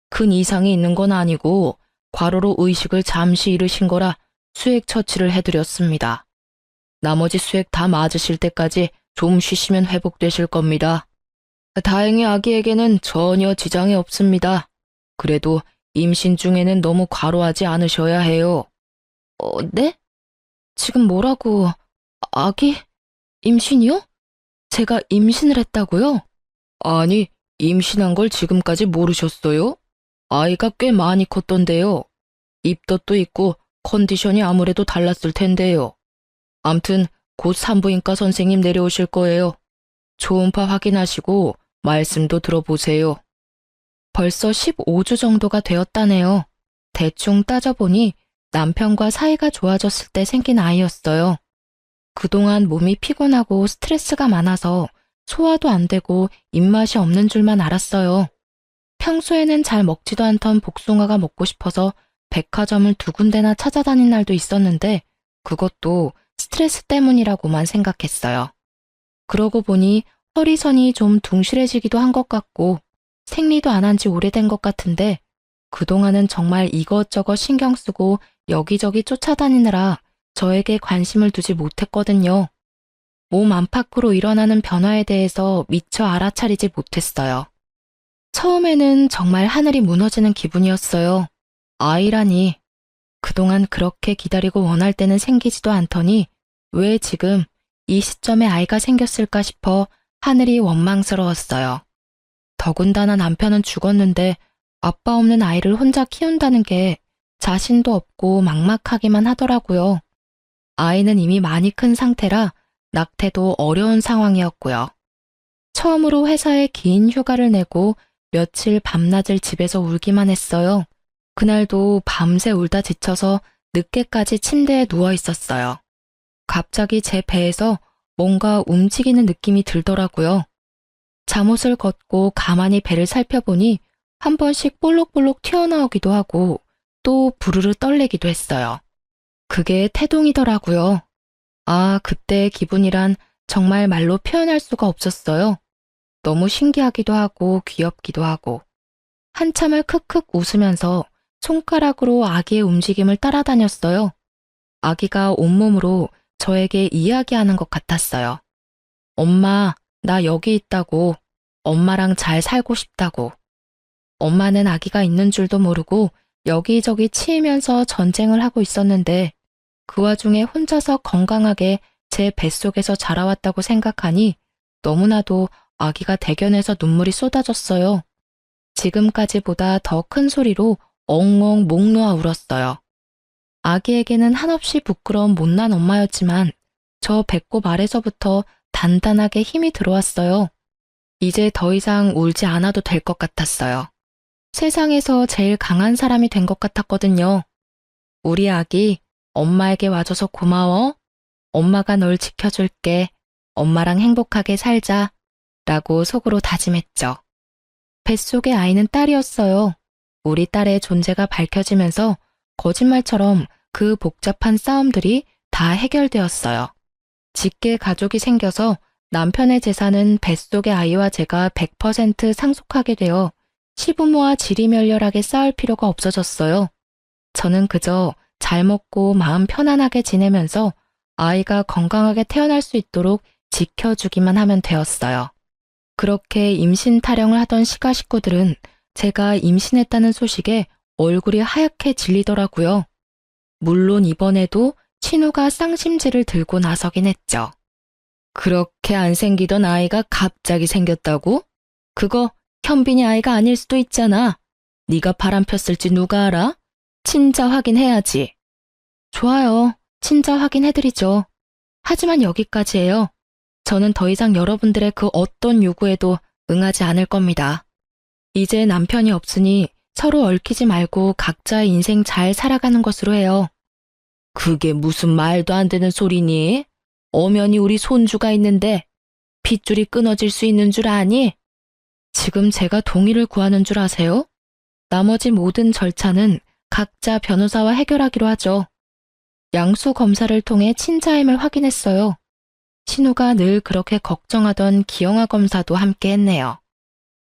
큰 이상이 있는 건 아니고 과로로 의식을 잠시 잃으신 거라 수액 처치를 해드렸습니다. 나머지 수액 다 맞으실 때까지 좀 쉬시면 회복되실 겁니다. 다행히 아기에게는 전혀 지장이 없습니다. 그래도 임신 중에는 너무 과로하지 않으셔야 해요. 네? 지금 뭐라고? 아기? 임신이요? 제가 임신을 했다고요? 아니, 임신한 걸 지금까지 모르셨어요? 아이가 꽤 많이 컸던데요. 입덧도 있고 컨디션이 아무래도 달랐을 텐데요. 암튼 곧 산부인과 선생님 내려오실 거예요. 초음파 확인하시고 말씀도 들어보세요. 벌써 15주 정도가 되었다네요. 대충 따져보니 남편과 사이가 좋아졌을 때 생긴 아이였어요. 그동안 몸이 피곤하고 스트레스가 많아서 소화도 안 되고 입맛이 없는 줄만 알았어요. 평소에는 잘 먹지도 않던 복숭아가 먹고 싶어서 백화점을 2군데나 찾아다닌 날도 있었는데 그것도 스트레스 때문이라고만 생각했어요. 그러고 보니 허리선이 좀 둥실해지기도 한 것 같고 생리도 안 한 지 오래된 것 같은데 그동안은 정말 이것저것 신경 쓰고 여기저기 쫓아다니느라 저에게 관심을 두지 못했거든요. 몸 안팎으로 일어나는 변화에 대해서 미처 알아차리지 못했어요. 처음에는 정말 하늘이 무너지는 기분이었어요. 아이라니. 그동안 그렇게 기다리고 원할 때는 생기지도 않더니 왜 지금 이 시점에 아이가 생겼을까 싶어 하늘이 원망스러웠어요. 더군다나 남편은 죽었는데 아빠 없는 아이를 혼자 키운다는 게 자신도 없고 막막하기만 하더라고요. 아이는 이미 많이 큰 상태라 낙태도 어려운 상황이었고요. 처음으로 회사에 긴 휴가를 내고 며칠 밤낮을 집에서 울기만 했어요. 그날도 밤새 울다 지쳐서 늦게까지 침대에 누워 있었어요. 갑자기 제 배에서 뭔가 움직이는 느낌이 들더라고요. 잠옷을 걷고 가만히 배를 살펴보니 한 번씩 볼록볼록 튀어나오기도 하고 또 부르르 떨리기도 했어요. 그게 태동이더라고요. 아, 그때의 기분이란 정말 말로 표현할 수가 없었어요. 너무 신기하기도 하고 귀엽기도 하고. 한참을 크크 웃으면서 손가락으로 아기의 움직임을 따라다녔어요. 아기가 온몸으로 저에게 이야기하는 것 같았어요. 엄마, 나 여기 있다고. 엄마랑 잘 살고 싶다고. 엄마는 아기가 있는 줄도 모르고 여기저기 치이면서 전쟁을 하고 있었는데 그 와중에 혼자서 건강하게 제 뱃속에서 자라왔다고 생각하니 너무나도 아기가 대견해서 눈물이 쏟아졌어요. 지금까지보다 더 큰 소리로 엉엉 목 놓아 울었어요. 아기에게는 한없이 부끄러운 못난 엄마였지만 저 배꼽 아래서부터 단단하게 힘이 들어왔어요. 이제 더 이상 울지 않아도 될 것 같았어요. 세상에서 제일 강한 사람이 된 것 같았거든요. 우리 아기, 엄마에게 와줘서 고마워. 엄마가 널 지켜줄게. 엄마랑 행복하게 살자. 라고 속으로 다짐했죠. 뱃속의 아이는 딸이었어요. 우리 딸의 존재가 밝혀지면서 거짓말처럼 그 복잡한 싸움들이 다 해결되었어요. 직계 가족이 생겨서 남편의 재산은 뱃속의 아이와 제가 100% 상속하게 되어 시부모와 지리멸렬하게 싸울 필요가 없어졌어요. 저는 그저 잘 먹고 마음 편안하게 지내면서 아이가 건강하게 태어날 수 있도록 지켜주기만 하면 되었어요. 그렇게 임신 타령을 하던 시가 식구들은 제가 임신했다는 소식에 얼굴이 하얗게 질리더라고요. 물론 이번에도 친우가 쌍심지를 들고 나서긴 했죠. 그렇게 안 생기던 아이가 갑자기 생겼다고? 그거 현빈이 아이가 아닐 수도 있잖아. 네가 바람 폈을지 누가 알아? 친자 확인해야지. 좋아요. 친자 확인해드리죠. 하지만 여기까지예요. 저는 더 이상 여러분들의 그 어떤 요구에도 응하지 않을 겁니다. 이제 남편이 없으니 서로 얽히지 말고 각자의 인생 잘 살아가는 것으로 해요. 그게 무슨 말도 안 되는 소리니? 엄연히 우리 손주가 있는데 핏줄이 끊어질 수 있는 줄 아니? 지금 제가 동의를 구하는 줄 아세요? 나머지 모든 절차는 각자 변호사와 해결하기로 하죠. 양수 검사를 통해 친자임을 확인했어요. 신우가 늘 그렇게 걱정하던 기영아 검사도 함께 했네요.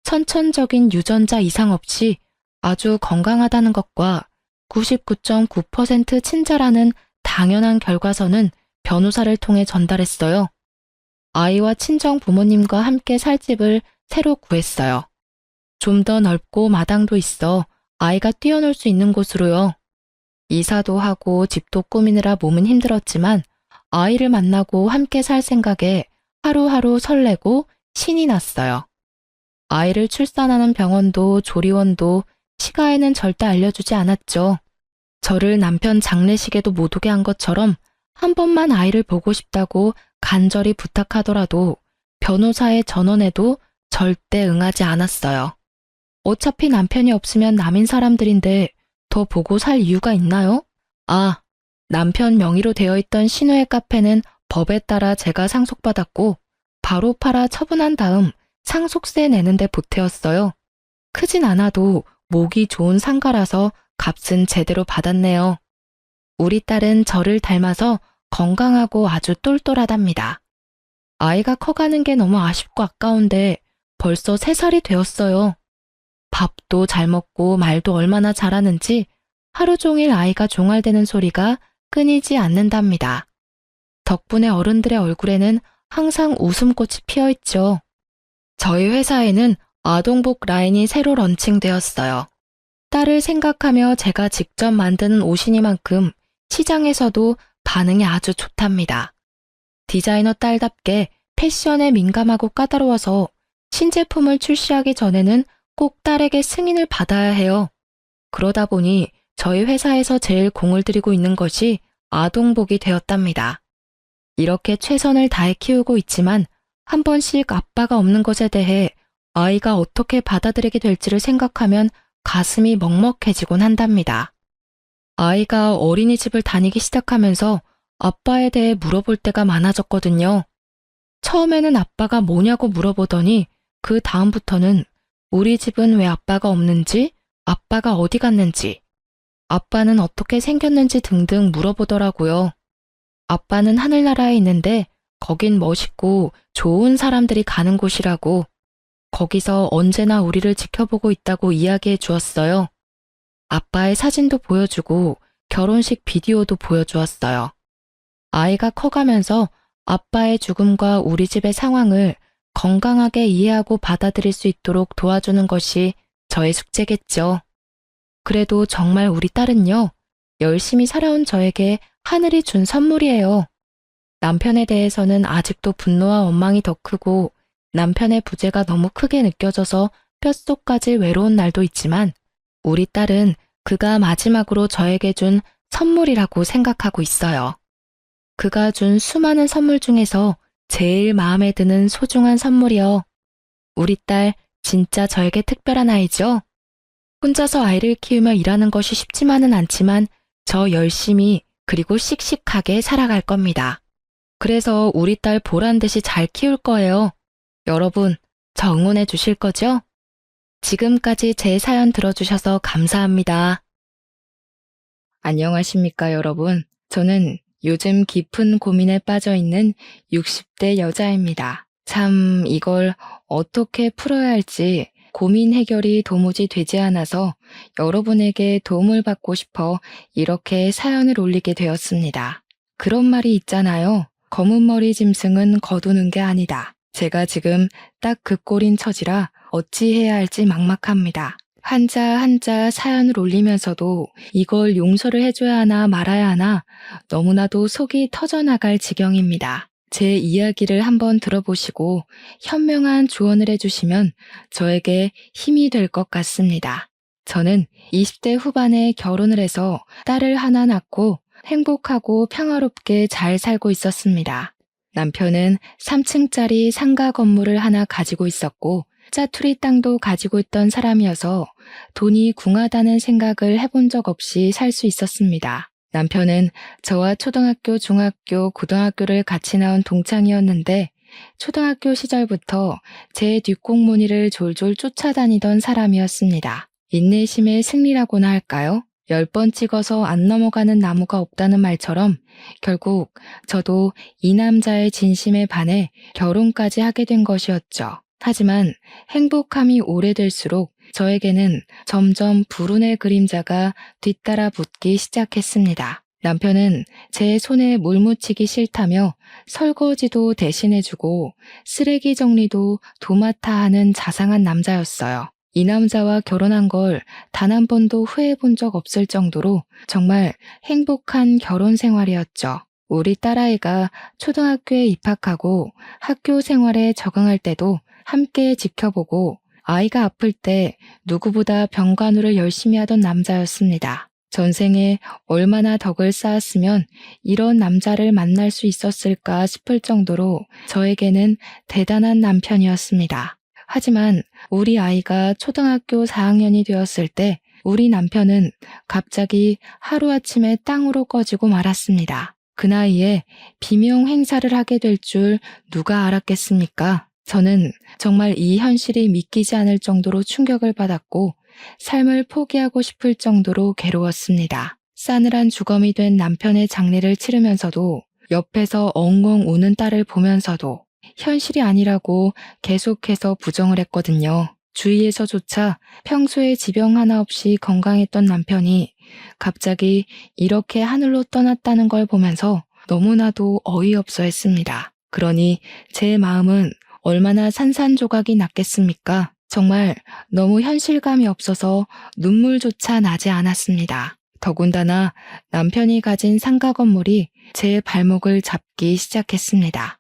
선천적인 유전자 이상 없이 아주 건강하다는 것과 99.9% 친자라는 당연한 결과서는 변호사를 통해 전달했어요. 아이와 친정 부모님과 함께 살 집을 새로 구했어요. 좀 더 넓고 마당도 있어 아이가 뛰어놀 수 있는 곳으로요. 이사도 하고 집도 꾸미느라 몸은 힘들었지만 아이를 만나고 함께 살 생각에 하루하루 설레고 신이 났어요. 아이를 출산하는 병원도 조리원도 시가에는 절대 알려주지 않았죠. 저를 남편 장례식에도 못 오게 한 것처럼 한 번만 아이를 보고 싶다고 간절히 부탁하더라도 변호사의 전원에도 절대 응하지 않았어요. 어차피 남편이 없으면 남인 사람들인데 더 보고 살 이유가 있나요? 아, 남편 명의로 되어 있던 신우의 카페는 법에 따라 제가 상속받았고 바로 팔아 처분한 다음 상속세 내는데 보태었어요. 크진 않아도 목이 좋은 상가라서 값은 제대로 받았네요. 우리 딸은 저를 닮아서 건강하고 아주 똘똘하답니다. 아이가 커가는 게 너무 아쉽고 아까운데 벌써 3살이 되었어요. 밥도 잘 먹고 말도 얼마나 잘하는지 하루 종일 아이가 종알대는 소리가 끊이지 않는답니다. 덕분에 어른들의 얼굴에는 항상 웃음꽃이 피어있죠. 저희 회사에는 아동복 라인이 새로 런칭되었어요. 딸을 생각하며 제가 직접 만드는 옷이니만큼 시장에서도 반응이 아주 좋답니다. 디자이너 딸답게 패션에 민감하고 까다로워서 신제품을 출시하기 전에는 꼭 딸에게 승인을 받아야 해요. 그러다 보니 저희 회사에서 제일 공을 들이고 있는 것이 아동복이 되었답니다. 이렇게 최선을 다해 키우고 있지만 한 번씩 아빠가 없는 것에 대해 아이가 어떻게 받아들이게 될지를 생각하면 가슴이 먹먹해지곤 한답니다. 아이가 어린이집을 다니기 시작하면서 아빠에 대해 물어볼 때가 많아졌거든요. 처음에는 아빠가 뭐냐고 물어보더니 그 다음부터는 우리 집은 왜 아빠가 없는지, 아빠가 어디 갔는지, 아빠는 어떻게 생겼는지 등등 물어보더라고요. 아빠는 하늘나라에 있는데 거긴 멋있고 좋은 사람들이 가는 곳이라고, 거기서 언제나 우리를 지켜보고 있다고 이야기해 주었어요. 아빠의 사진도 보여주고 결혼식 비디오도 보여주었어요. 아이가 커가면서 아빠의 죽음과 우리 집의 상황을 건강하게 이해하고 받아들일 수 있도록 도와주는 것이 저의 숙제겠죠. 그래도 정말 우리 딸은요, 열심히 살아온 저에게 하늘이 준 선물이에요. 남편에 대해서는 아직도 분노와 원망이 더 크고 남편의 부재가 너무 크게 느껴져서 뼛속까지 외로운 날도 있지만 우리 딸은 그가 마지막으로 저에게 준 선물이라고 생각하고 있어요. 그가 준 수많은 선물 중에서 제일 마음에 드는 소중한 선물이요. 우리 딸 진짜 저에게 특별한 아이죠? 혼자서 아이를 키우며 일하는 것이 쉽지만은 않지만 저 열심히 그리고 씩씩하게 살아갈 겁니다. 그래서 우리 딸 보란 듯이 잘 키울 거예요. 여러분, 저 응원해 주실 거죠? 지금까지 제 사연 들어주셔서 감사합니다. 안녕하십니까, 여러분. 저는 요즘 깊은 고민에 빠져 있는 60대 여자입니다. 참, 이걸 어떻게 풀어야 할지 고민 해결이 도무지 되지 않아서 여러분에게 도움을 받고 싶어 이렇게 사연을 올리게 되었습니다. 그런 말이 있잖아요. 검은 머리 짐승은 거두는 게 아니다. 제가 지금 딱 그 꼴인 처지라 어찌해야 할지 막막합니다. 한자 사연을 올리면서도 이걸 용서를 해줘야 하나 말아야 하나 너무나도 속이 터져나갈 지경입니다. 제 이야기를 한번 들어보시고 현명한 조언을 해주시면 저에게 힘이 될 것 같습니다. 저는 20대 후반에 결혼을 해서 딸을 하나 낳고 행복하고 평화롭게 잘 살고 있었습니다. 남편은 3층짜리 상가 건물을 하나 가지고 있었고 짜투리 땅도 가지고 있던 사람이어서 돈이 궁하다는 생각을 해본 적 없이 살 수 있었습니다. 남편은 저와 초등학교, 중학교, 고등학교를 같이 나온 동창이었는데 초등학교 시절부터 제 뒷공무니를 졸졸 쫓아다니던 사람이었습니다. 인내심의 승리라고나 할까요? 10번 찍어서 안 넘어가는 나무가 없다는 말처럼 결국 저도 이 남자의 진심에 반해 결혼까지 하게 된 것이었죠. 하지만 행복함이 오래될수록 저에게는 점점 불운의 그림자가 뒤따라 붙기 시작했습니다. 남편은 제 손에 물 묻히기 싫다며 설거지도 대신해주고 쓰레기 정리도 도맡아 하는 자상한 남자였어요. 이 남자와 결혼한 걸 단 한 번도 후회해 본 적 없을 정도로 정말 행복한 결혼 생활이었죠. 우리 딸아이가 초등학교에 입학하고 학교 생활에 적응할 때도 함께 지켜보고 아이가 아플 때 누구보다 병간호를 열심히 하던 남자였습니다. 전생에 얼마나 덕을 쌓았으면 이런 남자를 만날 수 있었을까 싶을 정도로 저에게는 대단한 남편이었습니다. 하지만 우리 아이가 초등학교 4학년이 되었을 때 우리 남편은 갑자기 하루아침에 땅으로 꺼지고 말았습니다. 그 나이에 비명 행사를 하게 될 줄 누가 알았겠습니까? 저는 정말 이 현실이 믿기지 않을 정도로 충격을 받았고 삶을 포기하고 싶을 정도로 괴로웠습니다. 싸늘한 주검이 된 남편의 장례를 치르면서도 옆에서 엉엉 우는 딸을 보면서도 현실이 아니라고 계속해서 부정을 했거든요. 주위에서조차 평소에 지병 하나 없이 건강했던 남편이 갑자기 이렇게 하늘로 떠났다는 걸 보면서 너무나도 어이없어 했습니다. 그러니 제 마음은 얼마나 산산조각이 났겠습니까? 정말 너무 현실감이 없어서 눈물조차 나지 않았습니다. 더군다나 남편이 가진 상가 건물이 제 발목을 잡기 시작했습니다.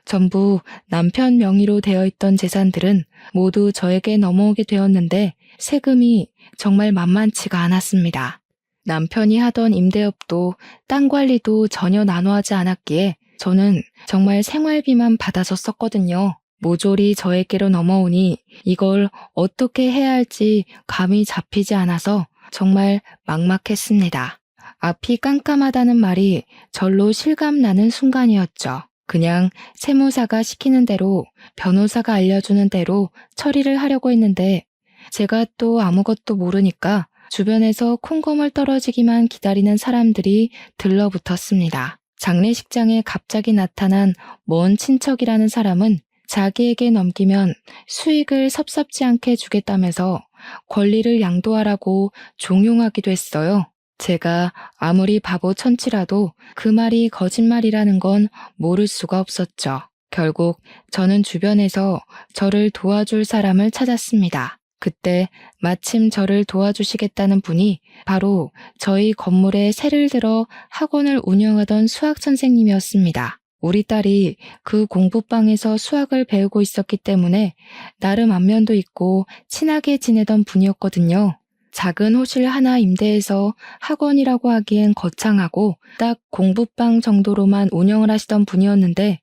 전부 남편 명의로 되어 있던 재산들은 모두 저에게 넘어오게 되었는데 세금이 정말 만만치가 않았습니다. 남편이 하던 임대업도 땅 관리도 전혀 나눠하지 않았기에 저는 정말 생활비만 받아서 썼거든요. 모조리 저에게로 넘어오니 이걸 어떻게 해야 할지 감이 잡히지 않아서 정말 막막했습니다. 앞이 깜깜하다는 말이 절로 실감나는 순간이었죠. 그냥 세무사가 시키는 대로 변호사가 알려주는 대로 처리를 하려고 했는데 제가 또 아무것도 모르니까 주변에서 콩고물 떨어지기만 기다리는 사람들이 들러붙었습니다. 장례식장에 갑자기 나타난 먼 친척이라는 사람은 자기에게 넘기면 수익을 섭섭지 않게 주겠다면서 권리를 양도하라고 종용하기도 했어요. 제가 아무리 바보 천치라도 그 말이 거짓말이라는 건 모를 수가 없었죠. 결국 저는 주변에서 저를 도와줄 사람을 찾았습니다. 그때 마침 저를 도와주시겠다는 분이 바로 저희 건물에 새를 들어 학원을 운영하던 수학 선생님이었습니다. 우리 딸이 그 공부방에서 수학을 배우고 있었기 때문에 나름 안면도 있고 친하게 지내던 분이었거든요. 작은 호실 하나 임대해서 학원이라고 하기엔 거창하고 딱 공부방 정도로만 운영을 하시던 분이었는데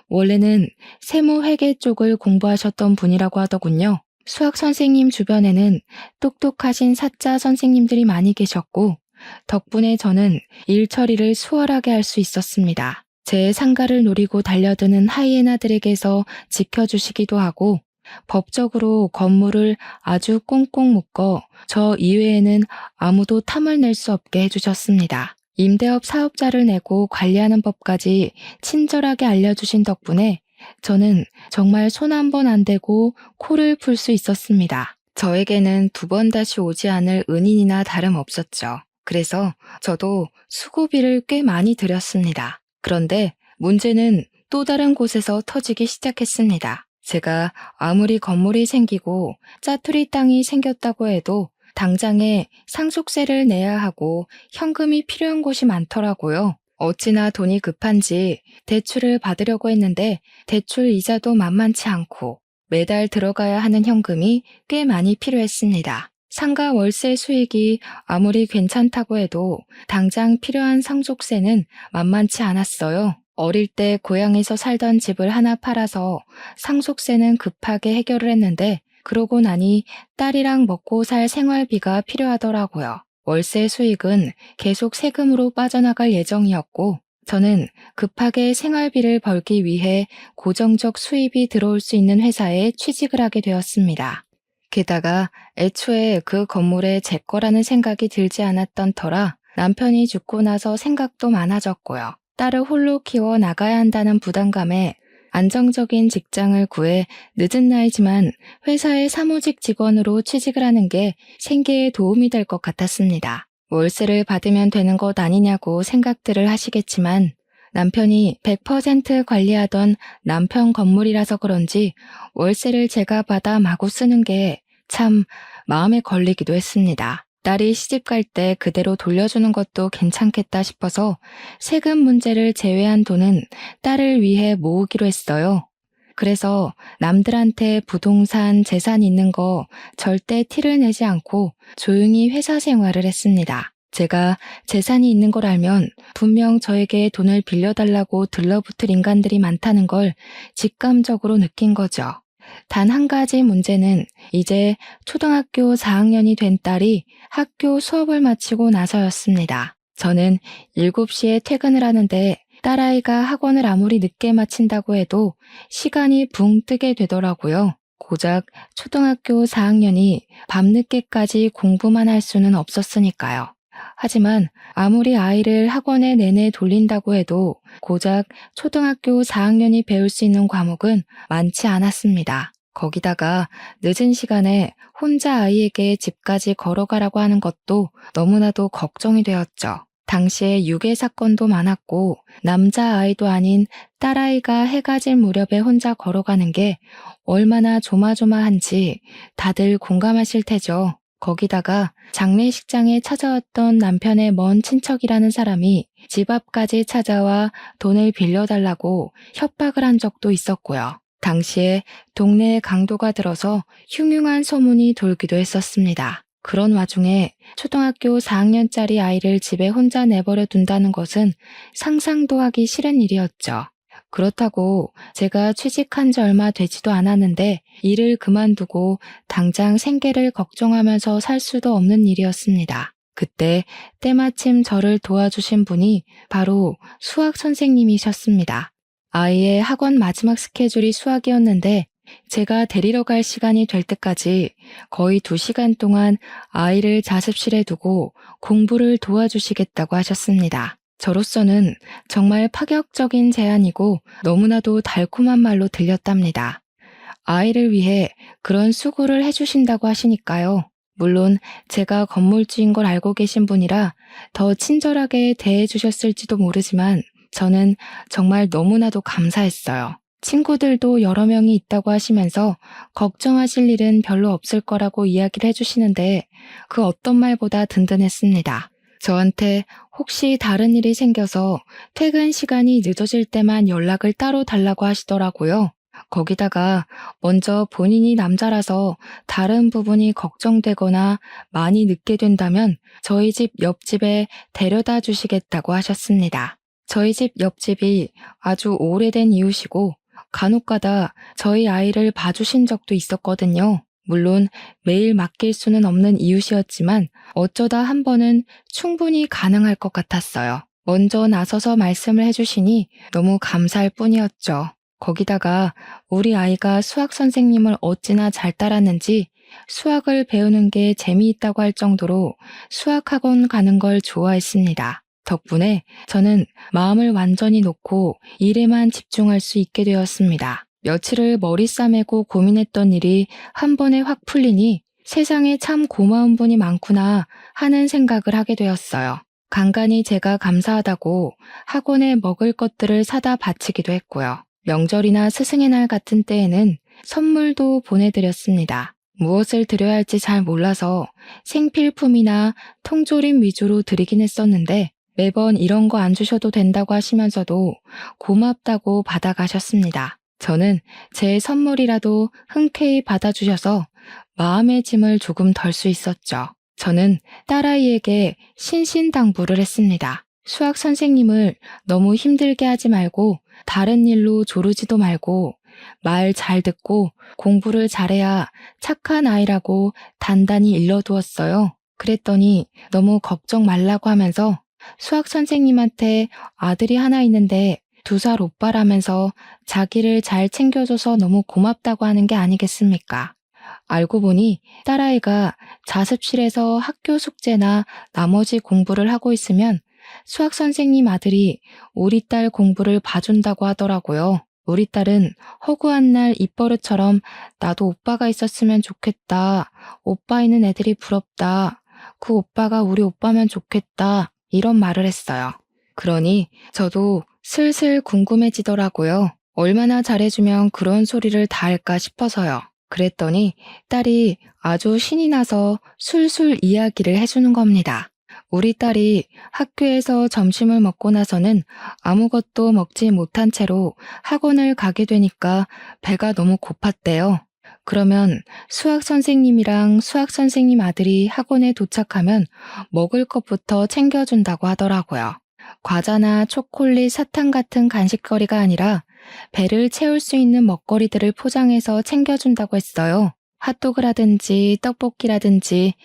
원래는 세무회계 쪽을 공부하셨던 분이라고 하더군요. 수학 선생님 주변에는 똑똑하신 사자 선생님들이 많이 계셨고 덕분에 저는 일 처리를 수월하게 할 수 있었습니다. 제 상가를 노리고 달려드는 하이에나들에게서 지켜주시기도 하고 법적으로 건물을 아주 꽁꽁 묶어 저 이외에는 아무도 탐을 낼 수 없게 해주셨습니다. 임대업 사업자를 내고 관리하는 법까지 친절하게 알려주신 덕분에 저는 정말 손 한 번 안 대고 코를 풀 수 있었습니다. 저에게는 두 번 다시 오지 않을 은인이나 다름없었죠. 그래서 저도 수고비를 꽤 많이 들였습니다. 그런데 문제는 또 다른 곳에서 터지기 시작했습니다. 제가 아무리 건물이 생기고 짜투리 땅이 생겼다고 해도 당장에 상속세를 내야 하고 현금이 필요한 곳이 많더라고요. 어찌나 돈이 급한지 대출을 받으려고 했는데 대출 이자도 만만치 않고 매달 들어가야 하는 현금이 꽤 많이 필요했습니다. 상가 월세 수익이 아무리 괜찮다고 해도 당장 필요한 상속세는 만만치 않았어요. 어릴 때 고향에서 살던 집을 하나 팔아서 상속세는 급하게 해결을 했는데 그러고 나니 딸이랑 먹고 살 생활비가 필요하더라고요. 월세 수익은 계속 세금으로 빠져나갈 예정이었고 저는 급하게 생활비를 벌기 위해 고정적 수입이 들어올 수 있는 회사에 취직을 하게 되었습니다. 게다가 애초에 그 건물에 제 거라는 생각이 들지 않았던 터라 남편이 죽고 나서 생각도 많아졌고요. 딸을 홀로 키워 나가야 한다는 부담감에 안정적인 직장을 구해 늦은 나이지만 회사의 사무직 직원으로 취직을 하는 게 생계에 도움이 될 것 같았습니다. 월세를 받으면 되는 것 아니냐고 생각들을 하시겠지만 남편이 100% 관리하던 남편 건물이라서 그런지 월세를 제가 받아 마구 쓰는 게 참 마음에 걸리기도 했습니다. 딸이 시집 갈 때 그대로 돌려주는 것도 괜찮겠다 싶어서 세금 문제를 제외한 돈은 딸을 위해 모으기로 했어요. 그래서 남들한테 부동산, 재산 있는 거 절대 티를 내지 않고 조용히 회사 생활을 했습니다. 제가 재산이 있는 걸 알면 분명 저에게 돈을 빌려달라고 들러붙을 인간들이 많다는 걸 직감적으로 느낀 거죠. 단 한 가지 문제는 이제 초등학교 4학년이 된 딸이 학교 수업을 마치고 나서였습니다. 저는 7시에 퇴근을 하는데 딸아이가 학원을 아무리 늦게 마친다고 해도 시간이 붕 뜨게 되더라고요. 고작 초등학교 4학년이 밤늦게까지 공부만 할 수는 없었으니까요. 하지만 아무리 아이를 학원에 내내 돌린다고 해도 고작 초등학교 4학년이 배울 수 있는 과목은 많지 않았습니다. 거기다가 늦은 시간에 혼자 아이에게 집까지 걸어가라고 하는 것도 너무나도 걱정이 되었죠. 당시에 유괴 사건도 많았고 남자아이도 아닌 딸아이가 해가 질 무렵에 혼자 걸어가는 게 얼마나 조마조마한지 다들 공감하실 테죠. 거기다가 장례식장에 찾아왔던 남편의 먼 친척이라는 사람이 집 앞까지 찾아와 돈을 빌려달라고 협박을 한 적도 있었고요. 당시에 동네에 강도가 들어서 흉흉한 소문이 돌기도 했었습니다. 그런 와중에 초등학교 4학년짜리 아이를 집에 혼자 내버려 둔다는 것은 상상도 하기 싫은 일이었죠. 그렇다고 제가 취직한 지 얼마 되지도 않았는데 일을 그만두고 당장 생계를 걱정하면서 살 수도 없는 일이었습니다. 그때 때마침 저를 도와주신 분이 바로 수학 선생님이셨습니다. 아이의 학원 마지막 스케줄이 수학이었는데 제가 데리러 갈 시간이 될 때까지 거의 2시간 동안 아이를 자습실에 두고 공부를 도와주시겠다고 하셨습니다. 저로서는 정말 파격적인 제안이고 너무나도 달콤한 말로 들렸답니다. 아이를 위해 그런 수고를 해주신다고 하시니까요. 물론 제가 건물주인 걸 알고 계신 분이라 더 친절하게 대해주셨을지도 모르지만 저는 정말 너무나도 감사했어요. 친구들도 여러 명이 있다고 하시면서 걱정하실 일은 별로 없을 거라고 이야기를 해주시는데 그 어떤 말보다 든든했습니다. 저한테 혹시 다른 일이 생겨서 퇴근 시간이 늦어질 때만 연락을 따로 달라고 하시더라고요. 거기다가 먼저 본인이 남자라서 다른 부분이 걱정되거나 많이 늦게 된다면 저희 집 옆집에 데려다 주시겠다고 하셨습니다. 저희 집 옆집이 아주 오래된 이웃이고 간혹가다 저희 아이를 봐주신 적도 있었거든요. 물론 매일 맡길 수는 없는 이웃이었지만 어쩌다 한 번은 충분히 가능할 것 같았어요. 먼저 나서서 말씀을 해주시니 너무 감사할 뿐이었죠. 거기다가 우리 아이가 수학 선생님을 어찌나 잘 따랐는지 수학을 배우는 게 재미있다고 할 정도로 수학학원 가는 걸 좋아했습니다. 덕분에 저는 마음을 완전히 놓고 일에만 집중할 수 있게 되었습니다. 며칠을 머리 싸매고 고민했던 일이 한 번에 확 풀리니 세상에 참 고마운 분이 많구나 하는 생각을 하게 되었어요. 간간히 제가 감사하다고 학원에 먹을 것들을 사다 바치기도 했고요. 명절이나 스승의 날 같은 때에는 선물도 보내드렸습니다. 무엇을 드려야 할지 잘 몰라서 생필품이나 통조림 위주로 드리긴 했었는데 매번 이런 거 안 주셔도 된다고 하시면서도 고맙다고 받아가셨습니다. 저는 제 선물이라도 흔쾌히 받아주셔서 마음의 짐을 조금 덜 수 있었죠. 저는 딸아이에게 신신당부를 했습니다. 수학 선생님을 너무 힘들게 하지 말고 다른 일로 조르지도 말고 말 잘 듣고 공부를 잘해야 착한 아이라고 단단히 일러두었어요. 그랬더니 너무 걱정 말라고 하면서 수학 선생님한테 아들이 하나 있는데 2살 오빠라면서 자기를 잘 챙겨줘서 너무 고맙다고 하는 게 아니겠습니까? 알고 보니 딸아이가 자습실에서 학교 숙제나 나머지 공부를 하고 있으면 수학 선생님 아들이 우리 딸 공부를 봐준다고 하더라고요. 우리 딸은 허구한 날 입버릇처럼 나도 오빠가 있었으면 좋겠다. 오빠 있는 애들이 부럽다. 그 오빠가 우리 오빠면 좋겠다. 이런 말을 했어요. 그러니 저도 슬슬 궁금해지더라고요. 얼마나 잘해주면 그런 소리를 다 할까 싶어서요. 그랬더니 딸이 아주 신이 나서 술술 이야기를 해주는 겁니다. 우리 딸이 학교에서 점심을 먹고 나서는 아무것도 먹지 못한 채로 학원을 가게 되니까 배가 너무 고팠대요. 그러면 수학 선생님이랑 수학 선생님 아들이 학원에 도착하면 먹을 것부터 챙겨준다고 하더라고요. 과자나 초콜릿, 사탕 같은 간식거리가 아니라 배를 채울 수 있는 먹거리들을 포장해서 챙겨준다고 했어요. 핫도그라든지 떡볶이라든지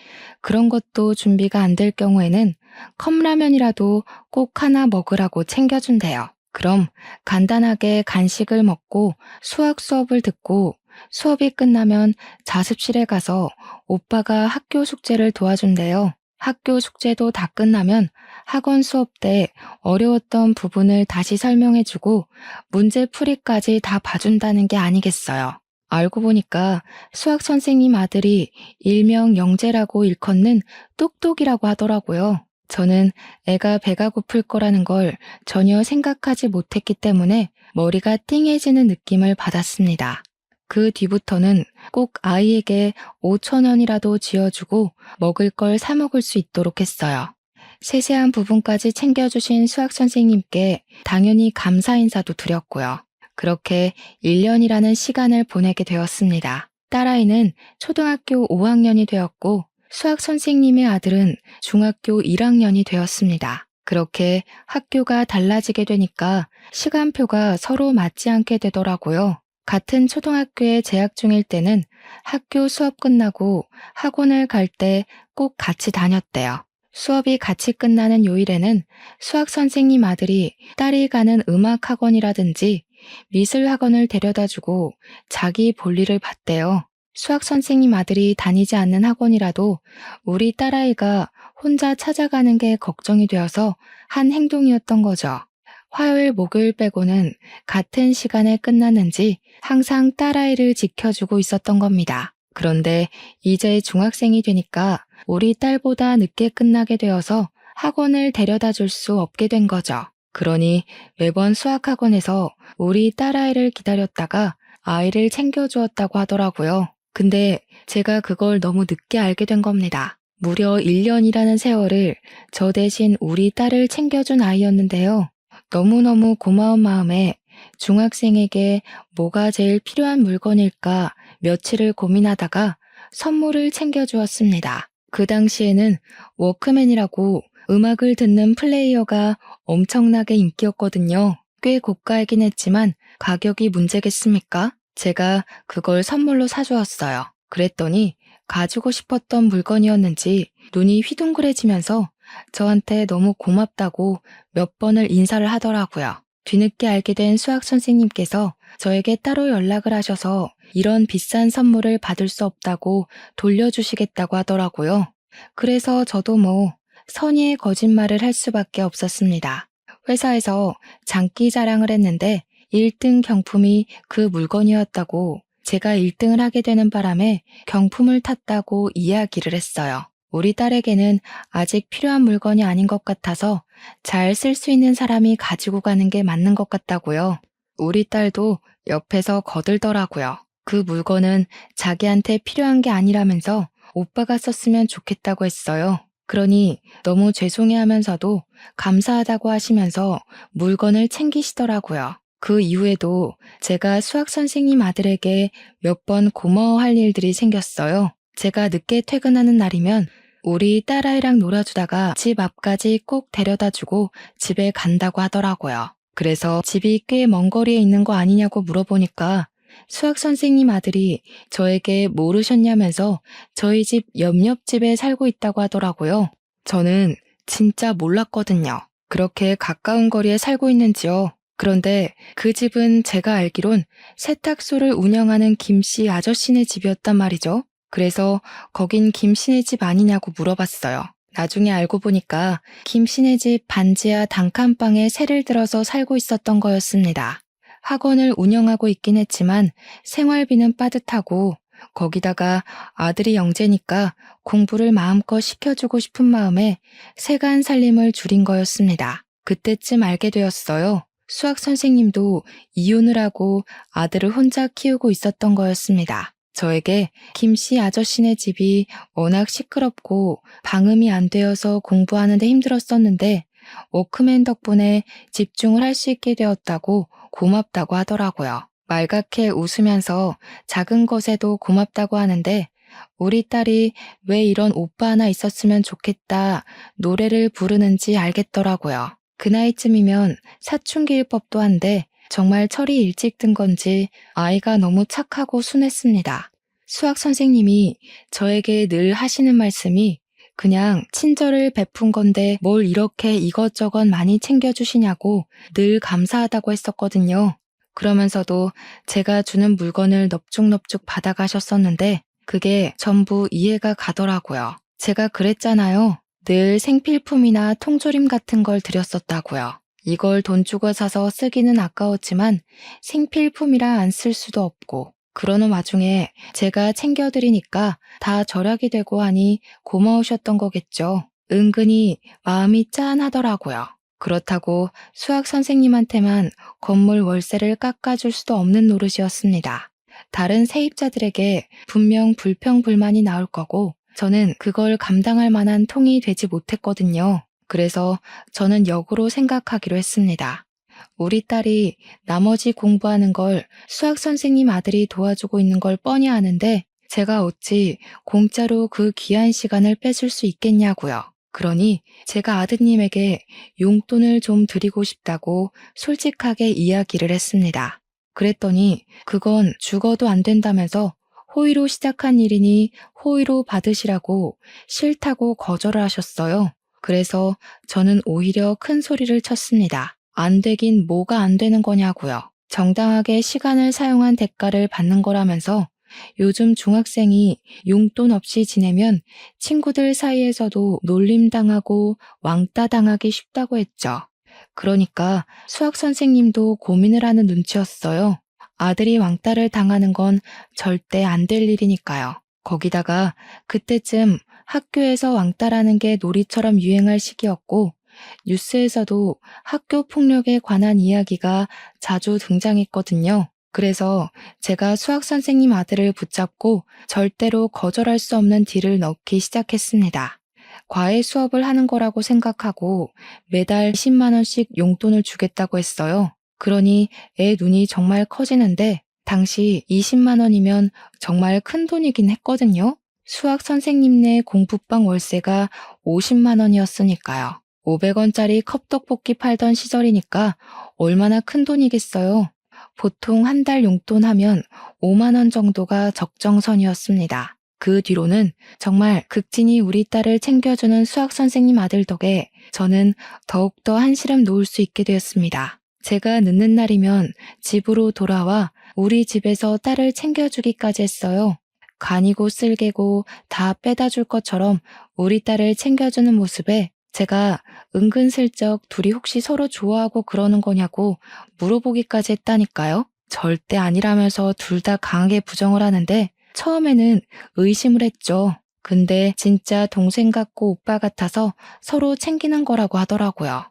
그런 것도 준비가 안 될 경우에는 컵라면이라도 꼭 하나 먹으라고 챙겨준대요. 그럼 간단하게 간식을 먹고 수학 수업을 듣고 수업이 끝나면 자습실에 가서 오빠가 학교 숙제를 도와준대요. 학교 숙제도 다 끝나면 학원 수업 때 어려웠던 부분을 다시 설명해주고 문제 풀이까지 다 봐준다는 게 아니겠어요. 알고 보니까 수학 선생님 아들이 일명 영재라고 일컫는 똑똑이라고 하더라고요. 저는 애가 배가 고플 거라는 걸 전혀 생각하지 못했기 때문에 머리가 띵해지는 느낌을 받았습니다. 그 뒤부터는 꼭 아이에게 5,000원이라도 쥐어주고 먹을 걸 사 먹을 수 있도록 했어요. 세세한 부분까지 챙겨주신 수학 선생님께 당연히 감사 인사도 드렸고요. 그렇게 1년이라는 시간을 보내게 되었습니다. 딸아이는 초등학교 5학년이 되었고 수학 선생님의 아들은 중학교 1학년이 되었습니다. 그렇게 학교가 달라지게 되니까 시간표가 서로 맞지 않게 되더라고요. 같은 초등학교에 재학 중일 때는 학교 수업 끝나고 학원을 갈 때 꼭 같이 다녔대요. 수업이 같이 끝나는 요일에는 수학 선생님 아들이 딸이 가는 음악 학원이라든지 미술 학원을 데려다주고 자기 볼일을 봤대요. 수학 선생님 아들이 다니지 않는 학원이라도 우리 딸아이가 혼자 찾아가는 게 걱정이 되어서 한 행동이었던 거죠. 화요일, 목요일 빼고는 같은 시간에 끝났는지 항상 딸아이를 지켜주고 있었던 겁니다. 그런데 이제 중학생이 되니까 우리 딸보다 늦게 끝나게 되어서 학원을 데려다 줄 수 없게 된 거죠. 그러니 매번 수학학원에서 우리 딸아이를 기다렸다가 아이를 챙겨주었다고 하더라고요. 근데 제가 그걸 너무 늦게 알게 된 겁니다. 무려 1년이라는 세월을 저 대신 우리 딸을 챙겨준 아이였는데요. 너무너무 고마운 마음에 중학생에게 뭐가 제일 필요한 물건일까 며칠을 고민하다가 선물을 챙겨주었습니다. 그 당시에는 워크맨이라고 음악을 듣는 플레이어가 엄청나게 인기였거든요. 꽤 고가이긴 했지만 가격이 문제겠습니까? 제가 그걸 선물로 사주었어요. 그랬더니 가지고 싶었던 물건이었는지 눈이 휘둥그레지면서 저한테 너무 고맙다고 몇 번을 인사를 하더라고요. 뒤늦게 알게 된 수학 선생님께서 저에게 따로 연락을 하셔서 이런 비싼 선물을 받을 수 없다고 돌려주시겠다고 하더라고요. 그래서 저도 선의의 거짓말을 할 수밖에 없었습니다. 회사에서 장기 자랑을 했는데 1등 경품이 그 물건이었다고 제가 1등을 하게 되는 바람에 경품을 탔다고 이야기를 했어요. 우리 딸에게는 아직 필요한 물건이 아닌 것 같아서 잘 쓸 수 있는 사람이 가지고 가는 게 맞는 것 같다고요. 우리 딸도 옆에서 거들더라고요. 그 물건은 자기한테 필요한 게 아니라면서 오빠가 썼으면 좋겠다고 했어요. 그러니 너무 죄송해하면서도 감사하다고 하시면서 물건을 챙기시더라고요. 그 이후에도 제가 수학 선생님 아들에게 몇 번 고마워할 일들이 생겼어요. 제가 늦게 퇴근하는 날이면 우리 딸아이랑 놀아주다가 집 앞까지 꼭 데려다주고 집에 간다고 하더라고요. 그래서 집이 꽤 먼 거리에 있는 거 아니냐고 물어보니까 수학 선생님 아들이 저에게 모르셨냐면서 저희 집 옆옆집에 살고 있다고 하더라고요. 저는 진짜 몰랐거든요. 그렇게 가까운 거리에 살고 있는지요. 그런데 그 집은 제가 알기론 세탁소를 운영하는 김씨 아저씨네 집이었단 말이죠. 그래서 거긴 김씨네 집 아니냐고 물어봤어요. 나중에 알고 보니까 김씨네 집 반지하 단칸방에 새를 들어서 살고 있었던 거였습니다. 학원을 운영하고 있긴 했지만 생활비는 빠듯하고 거기다가 아들이 영재니까 공부를 마음껏 시켜주고 싶은 마음에 세간 살림을 줄인 거였습니다. 그때쯤 알게 되었어요. 수학 선생님도 이혼을 하고 아들을 혼자 키우고 있었던 거였습니다. 저에게 김씨 아저씨네 집이 워낙 시끄럽고 방음이 안 되어서 공부하는데 힘들었었는데 워크맨 덕분에 집중을 할 수 있게 되었다고 고맙다고 하더라고요. 말갛게 웃으면서 작은 것에도 고맙다고 하는데 우리 딸이 왜 이런 오빠 하나 있었으면 좋겠다 노래를 부르는지 알겠더라고요. 그 나이쯤이면 사춘기일 법도 한데 정말 철이 일찍 든 건지 아이가 너무 착하고 순했습니다. 수학 선생님이 저에게 늘 하시는 말씀이 그냥 친절을 베푼 건데 뭘 이렇게 이것저것 많이 챙겨주시냐고 늘 감사하다고 했었거든요. 그러면서도 제가 주는 물건을 넙죽넙죽 받아가셨었는데 그게 전부 이해가 가더라고요. 제가 그랬잖아요. 늘 생필품이나 통조림 같은 걸 드렸었다고요. 이걸 돈 주고 사서 쓰기는 아까웠지만 생필품이라 안 쓸 수도 없고 그러는 와중에 제가 챙겨드리니까 다 절약이 되고 하니 고마우셨던 거겠죠. 은근히 마음이 짠하더라고요. 그렇다고 수학 선생님한테만 건물 월세를 깎아줄 수도 없는 노릇이었습니다. 다른 세입자들에게 분명 불평불만이 나올 거고 저는 그걸 감당할 만한 통이 되지 못했거든요. 그래서 저는 역으로 생각하기로 했습니다. 우리 딸이 나머지 공부하는 걸 수학 선생님 아들이 도와주고 있는 걸 뻔히 아는데 제가 어찌 공짜로 그 귀한 시간을 뺏을 수 있겠냐고요. 그러니 제가 아드님에게 용돈을 좀 드리고 싶다고 솔직하게 이야기를 했습니다. 그랬더니 그건 죽어도 안 된다면서 호의로 시작한 일이니 호의로 받으시라고 싫다고 거절을 하셨어요. 그래서 저는 오히려 큰 소리를 쳤습니다. 안 되긴 뭐가 안 되는 거냐고요. 정당하게 시간을 사용한 대가를 받는 거라면서 요즘 중학생이 용돈 없이 지내면 친구들 사이에서도 놀림당하고 왕따당하기 쉽다고 했죠. 그러니까 수학 선생님도 고민을 하는 눈치였어요. 아들이 왕따를 당하는 건 절대 안 될 일이니까요. 거기다가 그때쯤 학교에서 왕따라는 게 놀이처럼 유행할 시기였고 뉴스에서도 학교 폭력에 관한 이야기가 자주 등장했거든요. 그래서 제가 수학 선생님 아들을 붙잡고 절대로 거절할 수 없는 딜을 넣기 시작했습니다. 과외 수업을 하는 거라고 생각하고 매달 10만 원씩 용돈을 주겠다고 했어요. 그러니 애 눈이 정말 커지는데 당시 20만 원이면 정말 큰 돈이긴 했거든요. 수학 선생님네 공부방 월세가 50만 원이었으니까요. 500원짜리 컵떡볶이 팔던 시절이니까 얼마나 큰 돈이겠어요. 보통 한 달 용돈 하면 5만 원 정도가 적정선이었습니다. 그 뒤로는 정말 극진히 우리 딸을 챙겨주는 수학 선생님 아들 덕에 저는 더욱더 한시름 놓을 수 있게 되었습니다. 제가 늦는 날이면 집으로 돌아와 우리 집에서 딸을 챙겨주기까지 했어요. 간이고 쓸개고 다 빼다 줄 것처럼 우리 딸을 챙겨주는 모습에 제가 은근슬쩍 둘이 혹시 서로 좋아하고 그러는 거냐고 물어보기까지 했다니까요. 절대 아니라면서 둘 다 강하게 부정을 하는데 처음에는 의심을 했죠. 근데 진짜 동생 같고 오빠 같아서 서로 챙기는 거라고 하더라고요.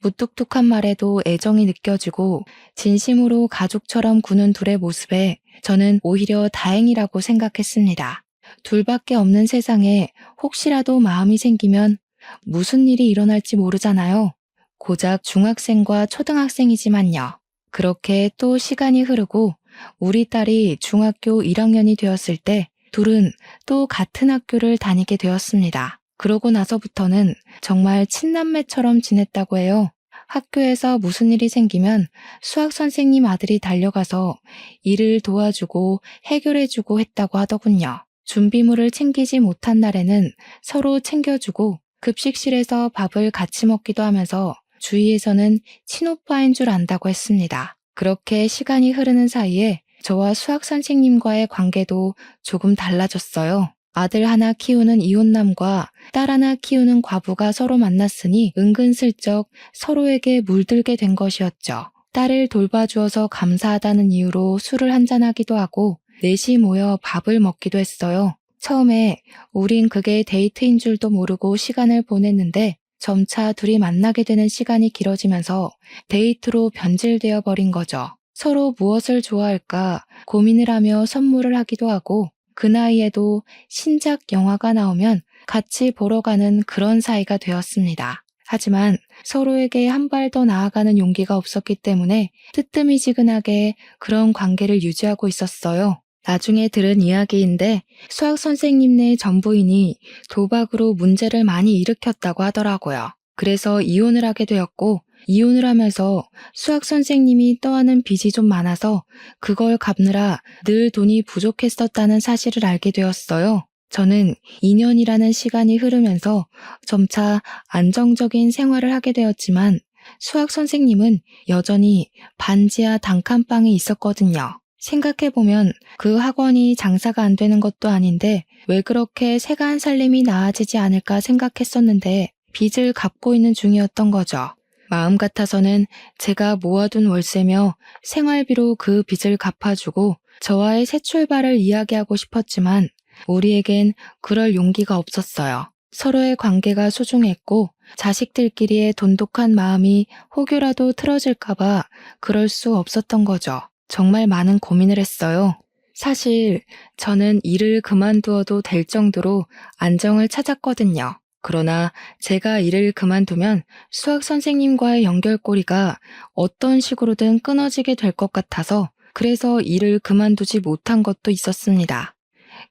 무뚝뚝한 말에도 애정이 느껴지고 진심으로 가족처럼 구는 둘의 모습에 저는 오히려 다행이라고 생각했습니다. 둘밖에 없는 세상에 혹시라도 마음이 생기면 무슨 일이 일어날지 모르잖아요. 고작 중학생과 초등학생이지만요. 그렇게 또 시간이 흐르고 우리 딸이 중학교 1학년이 되었을 때 둘은 또 같은 학교를 다니게 되었습니다. 그러고 나서부터는 정말 친남매처럼 지냈다고 해요. 학교에서 무슨 일이 생기면 수학 선생님 아들이 달려가서 일을 도와주고 해결해주고 했다고 하더군요. 준비물을 챙기지 못한 날에는 서로 챙겨주고 급식실에서 밥을 같이 먹기도 하면서 주위에서는 친오빠인 줄 안다고 했습니다. 그렇게 시간이 흐르는 사이에 저와 수학 선생님과의 관계도 조금 달라졌어요. 아들 하나 키우는 이혼남과 딸 하나 키우는 과부가 서로 만났으니 은근슬쩍 서로에게 물들게 된 것이었죠. 딸을 돌봐주어서 감사하다는 이유로 술을 한잔하기도 하고 넷이 모여 밥을 먹기도 했어요. 처음에 우린 그게 데이트인 줄도 모르고 시간을 보냈는데 점차 둘이 만나게 되는 시간이 길어지면서 데이트로 변질되어 버린 거죠. 서로 무엇을 좋아할까 고민을 하며 선물을 하기도 하고 그 나이에도 신작 영화가 나오면 같이 보러 가는 그런 사이가 되었습니다. 하지만 서로에게 한 발 더 나아가는 용기가 없었기 때문에 뜨뜨미지근하게 그런 관계를 유지하고 있었어요. 나중에 들은 이야기인데 수학 선생님네 전부인이 도박으로 문제를 많이 일으켰다고 하더라고요. 그래서 이혼을 하게 되었고 이혼을 하면서 수학 선생님이 떠안은 빚이 좀 많아서 그걸 갚느라 늘 돈이 부족했었다는 사실을 알게 되었어요. 저는 2년이라는 시간이 흐르면서 점차 안정적인 생활을 하게 되었지만 수학 선생님은 여전히 반지하 단칸방에 있었거든요. 생각해보면 그 학원이 장사가 안 되는 것도 아닌데 왜 그렇게 세간 살림이 나아지지 않을까 생각했었는데 빚을 갚고 있는 중이었던 거죠. 마음 같아서는 제가 모아둔 월세며 생활비로 그 빚을 갚아주고 저와의 새 출발을 이야기하고 싶었지만 우리에겐 그럴 용기가 없었어요. 서로의 관계가 소중했고 자식들끼리의 돈독한 마음이 혹여라도 틀어질까봐 그럴 수 없었던 거죠. 정말 많은 고민을 했어요. 사실 저는 일을 그만두어도 될 정도로 안정을 찾았거든요. 그러나 제가 일을 그만두면 수학 선생님과의 연결고리가 어떤 식으로든 끊어지게 될 것 같아서 그래서 일을 그만두지 못한 것도 있었습니다.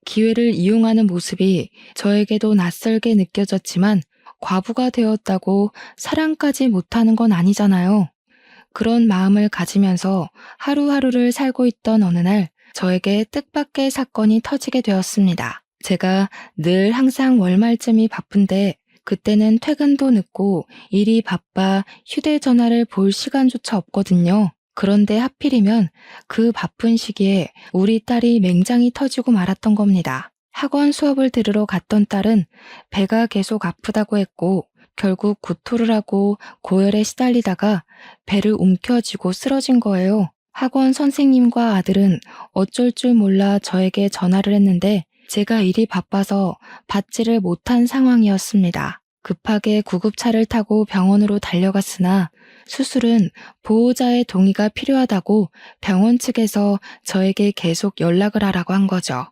기회를 이용하는 모습이 저에게도 낯설게 느껴졌지만 과부가 되었다고 사랑까지 못하는 건 아니잖아요. 그런 마음을 가지면서 하루하루를 살고 있던 어느 날 저에게 뜻밖의 사건이 터지게 되었습니다. 제가 늘 항상 월말쯤이 바쁜데 그때는 퇴근도 늦고 일이 바빠 휴대전화를 볼 시간조차 없거든요. 그런데 하필이면 그 바쁜 시기에 우리 딸이 맹장이 터지고 말았던 겁니다. 학원 수업을 들으러 갔던 딸은 배가 계속 아프다고 했고 결국 구토를 하고 고열에 시달리다가 배를 움켜쥐고 쓰러진 거예요. 학원 선생님과 아들은 어쩔 줄 몰라 저에게 전화를 했는데 제가 일이 바빠서 받지를 못한 상황이었습니다. 급하게 구급차를 타고 병원으로 달려갔으나 수술은 보호자의 동의가 필요하다고 병원 측에서 저에게 계속 연락을 하라고 한 거죠.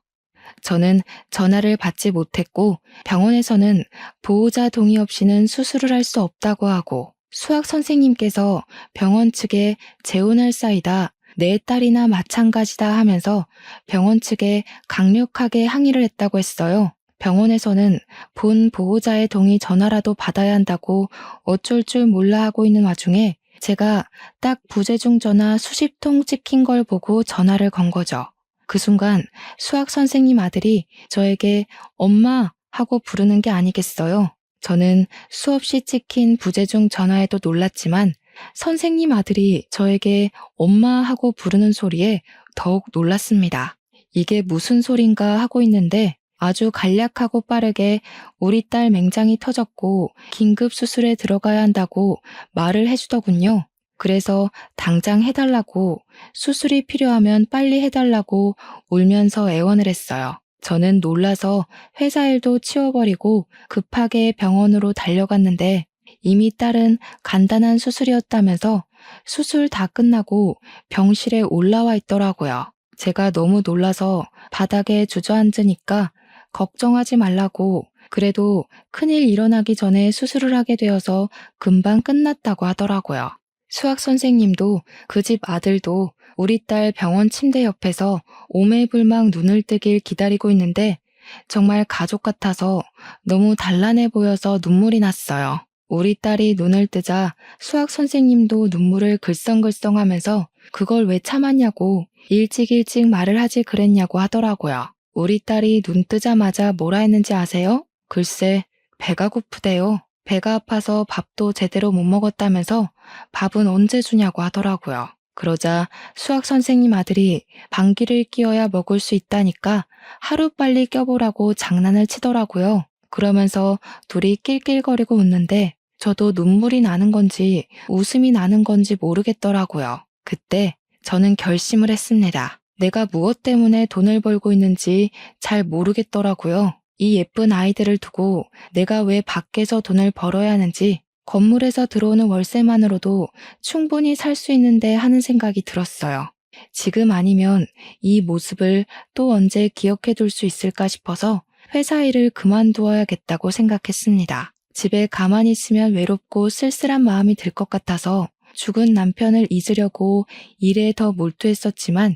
저는 전화를 받지 못했고 병원에서는 보호자 동의 없이는 수술을 할 수 없다고 하고 수학 선생님께서 병원 측에 재혼할 사이다. 내 딸이나 마찬가지다 하면서 병원 측에 강력하게 항의를 했다고 했어요. 병원에서는 본 보호자의 동의 전화라도 받아야 한다고 어쩔 줄 몰라 하고 있는 와중에 제가 딱 부재중 전화 수십 통 찍힌 걸 보고 전화를 건 거죠. 그 순간 수학 선생님 아들이 저에게 엄마 하고 부르는 게 아니겠어요. 저는 수없이 찍힌 부재중 전화에도 놀랐지만 선생님 아들이 저에게 엄마 하고 부르는 소리에 더욱 놀랐습니다. 이게 무슨 소린가 하고 있는데 아주 간략하고 빠르게 우리 딸 맹장이 터졌고 긴급 수술에 들어가야 한다고 말을 해주더군요. 그래서 당장 해달라고 수술이 필요하면 빨리 해달라고 울면서 애원을 했어요. 저는 놀라서 회사 일도 치워버리고 급하게 병원으로 달려갔는데 이미 딸은 간단한 수술이었다면서 수술 다 끝나고 병실에 올라와 있더라고요. 제가 너무 놀라서 바닥에 주저앉으니까 걱정하지 말라고 그래도 큰일 일어나기 전에 수술을 하게 되어서 금방 끝났다고 하더라고요. 수학 선생님도 그 집 아들도 우리 딸 병원 침대 옆에서 오매불망 눈을 뜨길 기다리고 있는데 정말 가족 같아서 너무 단란해 보여서 눈물이 났어요. 우리 딸이 눈을 뜨자 수학 선생님도 눈물을 글썽글썽하면서 그걸 왜 참았냐고 일찍 말을 하지 그랬냐고 하더라고요. 우리 딸이 눈 뜨자마자 뭐라 했는지 아세요? 글쎄 배가 고프대요. 배가 아파서 밥도 제대로 못 먹었다면서 밥은 언제 주냐고 하더라고요. 그러자 수학 선생님 아들이 방귀를 뀌어야 먹을 수 있다니까 하루빨리 껴보라고 장난을 치더라고요. 그러면서 둘이 낄낄거리고 웃는데 저도 눈물이 나는 건지 웃음이 나는 건지 모르겠더라고요. 그때 저는 결심을 했습니다. 내가 무엇 때문에 돈을 벌고 있는지 잘 모르겠더라고요. 이 예쁜 아이들을 두고 내가 왜 밖에서 돈을 벌어야 하는지, 건물에서 들어오는 월세만으로도 충분히 살 수 있는데 하는 생각이 들었어요. 지금 아니면 이 모습을 또 언제 기억해 둘 수 있을까 싶어서 회사 일을 그만두어야겠다고 생각했습니다. 집에 가만히 있으면 외롭고 쓸쓸한 마음이 들 것 같아서 죽은 남편을 잊으려고 일에 더 몰두했었지만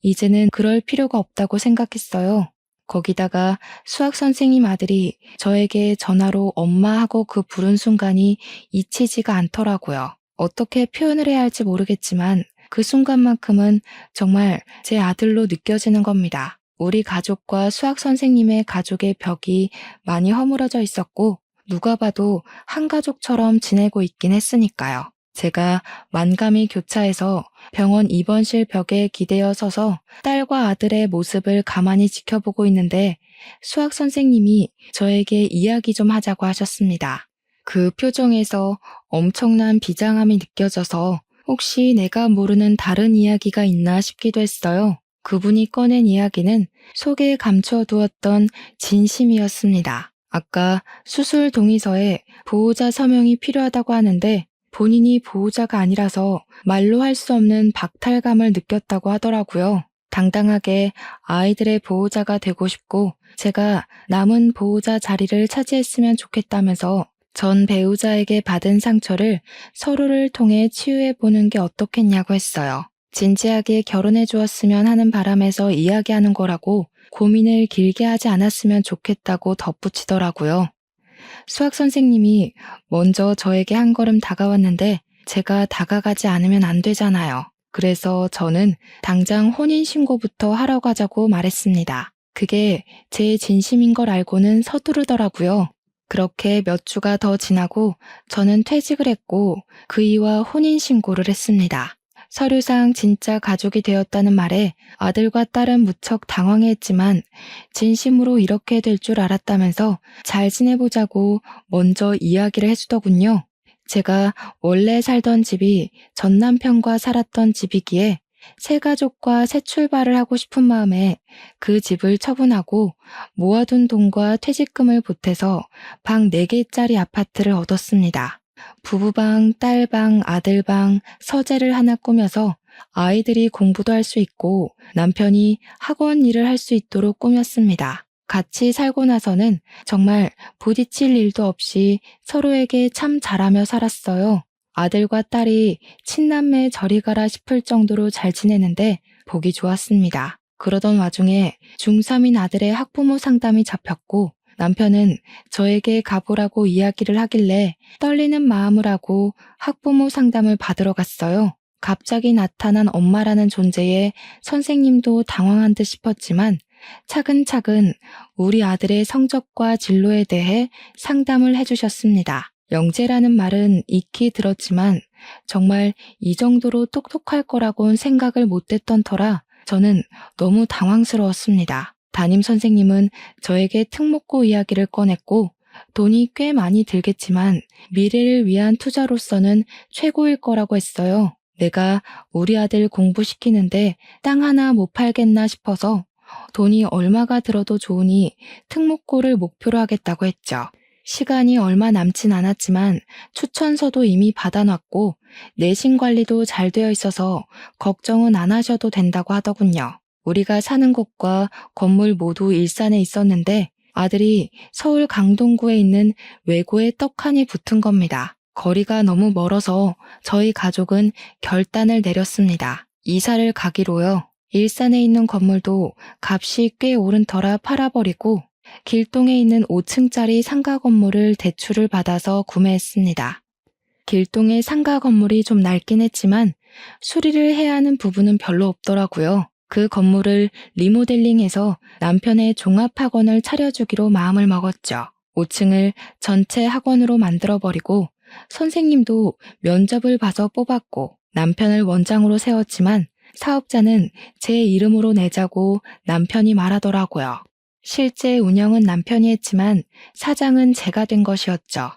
이제는 그럴 필요가 없다고 생각했어요. 거기다가 수학 선생님 아들이 저에게 전화로 엄마하고 그 부른 순간이 잊히지가 않더라고요. 어떻게 표현을 해야 할지 모르겠지만 그 순간만큼은 정말 제 아들로 느껴지는 겁니다. 우리 가족과 수학 선생님의 가족의 벽이 많이 허물어져 있었고 누가 봐도 한 가족처럼 지내고 있긴 했으니까요. 제가 만감이 교차해서 병원 입원실 벽에 기대어 서서 딸과 아들의 모습을 가만히 지켜보고 있는데 수학 선생님이 저에게 이야기 좀 하자고 하셨습니다. 그 표정에서 엄청난 비장함이 느껴져서 혹시 내가 모르는 다른 이야기가 있나 싶기도 했어요. 그분이 꺼낸 이야기는 속에 감춰두었던 진심이었습니다. 아까 수술 동의서에 보호자 서명이 필요하다고 하는데 본인이 보호자가 아니라서 말로 할 수 없는 박탈감을 느꼈다고 하더라고요. 당당하게 아이들의 보호자가 되고 싶고 제가 남은 보호자 자리를 차지했으면 좋겠다면서 전 배우자에게 받은 상처를 서로를 통해 치유해보는 게 어떻겠냐고 했어요. 진지하게 결혼해 주었으면 하는 바람에서 이야기하는 거라고 고민을 길게 하지 않았으면 좋겠다고 덧붙이더라고요. 수학 선생님이 먼저 저에게 한 걸음 다가왔는데 제가 다가가지 않으면 안 되잖아요. 그래서 저는 당장 혼인신고부터 하러 가자고 말했습니다. 그게 제 진심인 걸 알고는 서두르더라고요. 그렇게 몇 주가 더 지나고 저는 퇴직을 했고 그 이와 혼인신고를 했습니다. 서류상 진짜 가족이 되었다는 말에 아들과 딸은 무척 당황했지만 진심으로 이렇게 될 줄 알았다면서 잘 지내보자고 먼저 이야기를 해주더군요. 제가 원래 살던 집이 전 남편과 살았던 집이기에 새 가족과 새 출발을 하고 싶은 마음에 그 집을 처분하고 모아둔 돈과 퇴직금을 보태서 방 4개짜리 아파트를 얻었습니다. 부부방, 딸방, 아들방, 서재를 하나 꾸며서 아이들이 공부도 할 수 있고 남편이 학원 일을 할 수 있도록 꾸몄습니다. 같이 살고 나서는 정말 부딪힐 일도 없이 서로에게 참 잘하며 살았어요. 아들과 딸이 친남매 저리 가라 싶을 정도로 잘 지내는데 보기 좋았습니다. 그러던 와중에 중3인 아들의 학부모 상담이 잡혔고 남편은 저에게 가보라고 이야기를 하길래 떨리는 마음을 하고 학부모 상담을 받으러 갔어요. 갑자기 나타난 엄마라는 존재에 선생님도 당황한 듯 싶었지만 차근차근 우리 아들의 성적과 진로에 대해 상담을 해주셨습니다. 영재라는 말은 익히 들었지만 정말 이 정도로 똑똑할 거라고는 생각을 못했던 터라 저는 너무 당황스러웠습니다. 담임 선생님은 저에게 특목고 이야기를 꺼냈고 돈이 꽤 많이 들겠지만 미래를 위한 투자로서는 최고일 거라고 했어요. 내가 우리 아들 공부시키는데 땅 하나 못 팔겠나 싶어서 돈이 얼마가 들어도 좋으니 특목고를 목표로 하겠다고 했죠. 시간이 얼마 남진 않았지만 추천서도 이미 받아놨고 내신 관리도 잘 되어 있어서 걱정은 안 하셔도 된다고 하더군요. 우리가 사는 곳과 건물 모두 일산에 있었는데 아들이 서울 강동구에 있는 외고에 떡하니 붙은 겁니다. 거리가 너무 멀어서 저희 가족은 결단을 내렸습니다. 이사를 가기로요. 일산에 있는 건물도 값이 꽤 오른 터라 팔아버리고 길동에 있는 5층짜리 상가 건물을 대출을 받아서 구매했습니다. 길동의 상가 건물이 좀 낡긴 했지만 수리를 해야 하는 부분은 별로 없더라고요. 그 건물을 리모델링해서 남편의 종합학원을 차려주기로 마음을 먹었죠. 5층을 전체 학원으로 만들어버리고 선생님도 면접을 봐서 뽑았고 남편을 원장으로 세웠지만 사업자는 제 이름으로 내자고 남편이 말하더라고요. 실제 운영은 남편이 했지만 사장은 제가 된 것이었죠.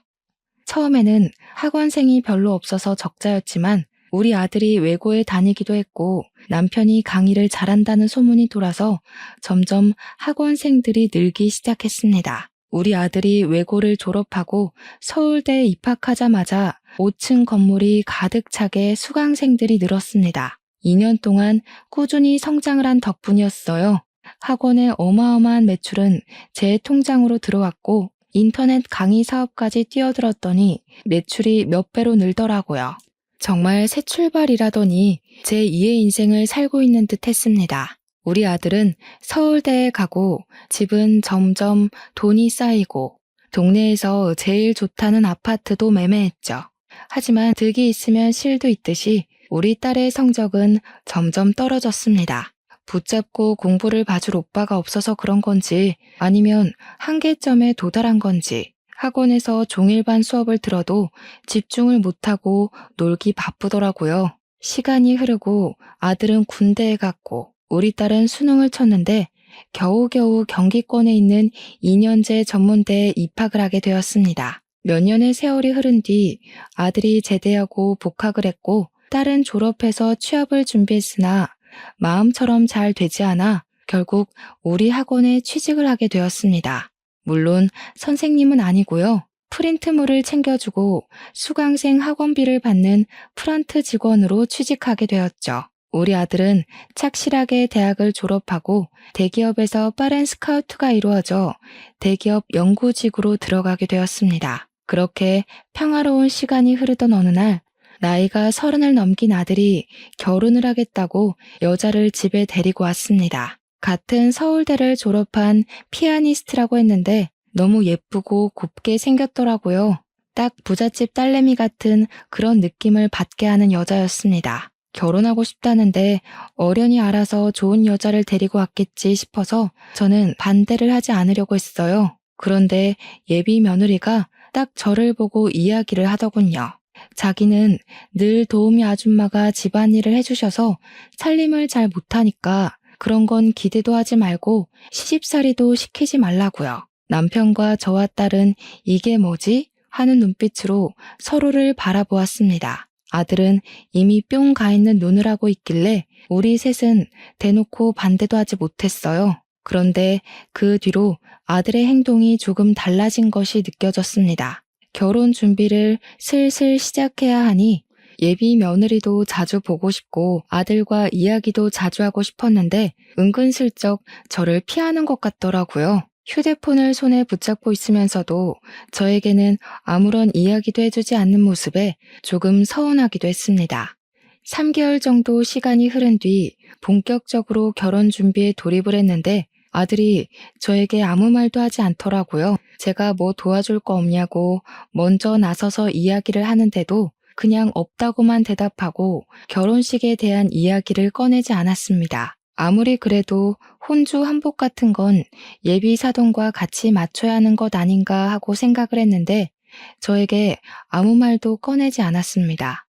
처음에는 학원생이 별로 없어서 적자였지만 우리 아들이 외고에 다니기도 했고 남편이 강의를 잘한다는 소문이 돌아서 점점 학원생들이 늘기 시작했습니다. 우리 아들이 외고를 졸업하고 서울대에 입학하자마자 5층 건물이 가득 차게 수강생들이 늘었습니다. 2년 동안 꾸준히 성장을 한 덕분이었어요. 학원의 어마어마한 매출은 제 통장으로 들어왔고 인터넷 강의 사업까지 뛰어들었더니 매출이 몇 배로 늘더라고요. 정말 새 출발이라더니 제 2의 인생을 살고 있는 듯 했습니다. 우리 아들은 서울대에 가고 집은 점점 돈이 쌓이고 동네에서 제일 좋다는 아파트도 매매했죠. 하지만 득이 있으면 실도 있듯이 우리 딸의 성적은 점점 떨어졌습니다. 붙잡고 공부를 봐줄 오빠가 없어서 그런 건지 아니면 한계점에 도달한 건지 학원에서 종일반 수업을 들어도 집중을 못하고 놀기 바쁘더라고요. 시간이 흐르고 아들은 군대에 갔고 우리 딸은 수능을 쳤는데 겨우겨우 경기권에 있는 2년제 전문대에 입학을 하게 되었습니다. 몇 년의 세월이 흐른 뒤 아들이 제대하고 복학을 했고 딸은 졸업해서 취업을 준비했으나 마음처럼 잘 되지 않아 결국 우리 학원에 취직을 하게 되었습니다. 물론 선생님은 아니고요. 프린트물을 챙겨주고 수강생 학원비를 받는 프런트 직원으로 취직하게 되었죠. 우리 아들은 착실하게 대학을 졸업하고 대기업에서 빠른 스카우트가 이루어져 대기업 연구직으로 들어가게 되었습니다. 그렇게 평화로운 시간이 흐르던 어느 날 나이가 30을 넘긴 아들이 결혼을 하겠다고 여자를 집에 데리고 왔습니다. 같은 서울대를 졸업한 피아니스트라고 했는데 너무 예쁘고 곱게 생겼더라고요. 딱 부잣집 딸내미 같은 그런 느낌을 받게 하는 여자였습니다. 결혼하고 싶다는데 어련히 알아서 좋은 여자를 데리고 왔겠지 싶어서 저는 반대를 하지 않으려고 했어요. 그런데 예비 며느리가 딱 저를 보고 이야기를 하더군요. 자기는 늘 도우미 아줌마가 집안일을 해주셔서 살림을 잘 못하니까 그런 건 기대도 하지 말고 시집살이도 시키지 말라고요. 남편과 저와 딸은 이게 뭐지? 하는 눈빛으로 서로를 바라보았습니다. 아들은 이미 뿅 가 있는 눈을 하고 있길래 우리 셋은 대놓고 반대도 하지 못했어요. 그런데 그 뒤로 아들의 행동이 조금 달라진 것이 느껴졌습니다. 결혼 준비를 슬슬 시작해야 하니 예비 며느리도 자주 보고 싶고 아들과 이야기도 자주 하고 싶었는데 은근슬쩍 저를 피하는 것 같더라고요. 휴대폰을 손에 붙잡고 있으면서도 저에게는 아무런 이야기도 해주지 않는 모습에 조금 서운하기도 했습니다. 3개월 정도 시간이 흐른 뒤 본격적으로 결혼 준비에 돌입을 했는데 아들이 저에게 아무 말도 하지 않더라고요. 제가 뭐 도와줄 거 없냐고 먼저 나서서 이야기를 하는데도 그냥 없다고만 대답하고 결혼식에 대한 이야기를 꺼내지 않았습니다. 아무리 그래도 혼주 한복 같은 건 예비 사돈과 같이 맞춰야 하는 것 아닌가 하고 생각을 했는데 저에게 아무 말도 꺼내지 않았습니다.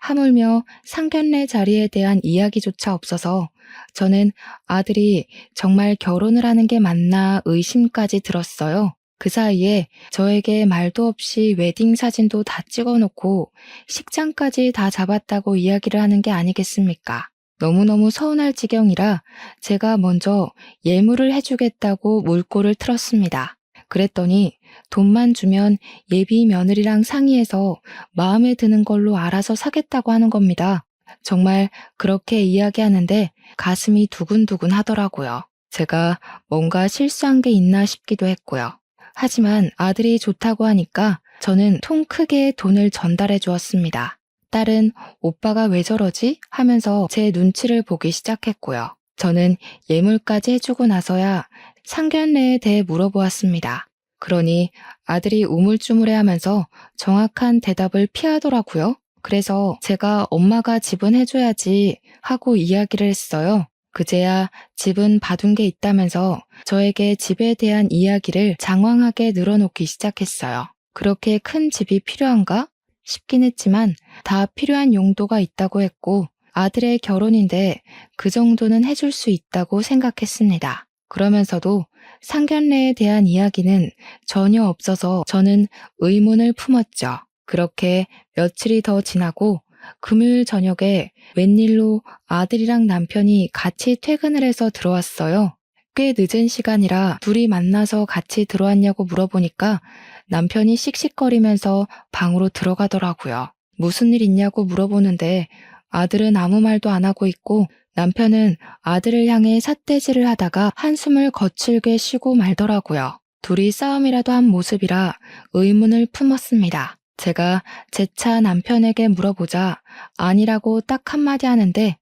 하물며 상견례 자리에 대한 이야기조차 없어서 저는 아들이 정말 결혼을 하는 게 맞나 의심까지 들었어요. 그 사이에 저에게 말도 없이 웨딩 사진도 다 찍어놓고 식장까지 다 잡았다고 이야기를 하는 게 아니겠습니까? 너무너무 서운할 지경이라 제가 먼저 예물을 해주겠다고 물꼬를 틀었습니다. 그랬더니 돈만 주면 예비 며느리랑 상의해서 마음에 드는 걸로 알아서 사겠다고 하는 겁니다. 정말 그렇게 이야기하는데 가슴이 두근두근 하더라고요. 제가 뭔가 실수한 게 있나 싶기도 했고요. 하지만 아들이 좋다고 하니까 저는 통 크게 돈을 전달해 주었습니다. 딸은 오빠가 왜 저러지? 하면서 제 눈치를 보기 시작했고요. 저는 예물까지 해주고 나서야 상견례에 대해 물어보았습니다. 그러니 아들이 우물쭈물해하면서 정확한 대답을 피하더라고요. 그래서 제가 엄마가 지분해줘야지 하고 이야기를 했어요. 그제야 집은 봐둔 게 있다면서 저에게 집에 대한 이야기를 장황하게 늘어놓기 시작했어요. 그렇게 큰 집이 필요한가 싶긴 했지만 다 필요한 용도가 있다고 했고 아들의 결혼인데 그 정도는 해줄 수 있다고 생각했습니다. 그러면서도 상견례에 대한 이야기는 전혀 없어서 저는 의문을 품었죠. 그렇게 며칠이 더 지나고 금요일 저녁에 웬일로 아들이랑 남편이 같이 퇴근을 해서 들어왔어요. 꽤 늦은 시간이라 둘이 만나서 같이 들어왔냐고 물어보니까 남편이 씩씩거리면서 방으로 들어가더라고요. 무슨 일 있냐고 물어보는데 아들은 아무 말도 안 하고 있고 남편은 아들을 향해 삿대질을 하다가 한숨을 거칠게 쉬고 말더라고요. 둘이 싸움이라도 한 모습이라 의문을 품었습니다. 제가 재차 남편에게 물어보자 아니라고 딱 한마디 하는데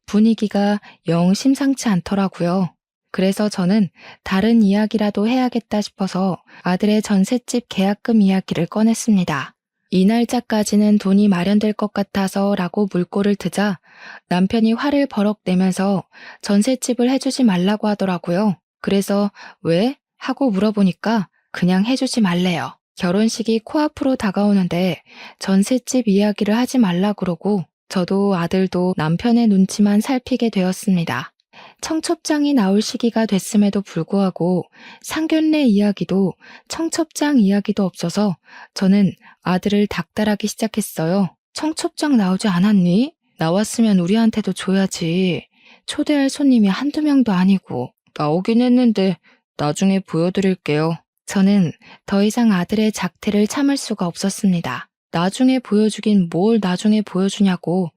분위기가 영 심상치 않더라고요. 그래서 저는 다른 이야기라도 해야겠다 싶어서 아들의 전셋집 계약금 이야기를 꺼냈습니다. 이 날짜까지는 돈이 마련될 것 같아서 라고 물꼬를 트자 남편이 화를 버럭 내면서 전셋집을 해주지 말라고 하더라고요. 그래서 왜? 하고 물어보니까 그냥 해주지 말래요. 결혼식이 코앞으로 다가오는데 전셋집 이야기를 하지 말라 그러고 저도 아들도 남편의 눈치만 살피게 되었습니다. 청첩장이 나올 시기가 됐음에도 불구하고 상견례 이야기도 청첩장 이야기도 없어서 저는 아들을 닥달하기 시작했어요. 청첩장 나오지 않았니? 나왔으면 우리한테도 줘야지. 초대할 손님이 한두 명도 아니고. 나오긴 했는데 나중에 보여드릴게요. 저는 더 이상 아들의 작태를 참을 수가 없었습니다. 나중에 보여주긴 뭘 나중에 보여주냐고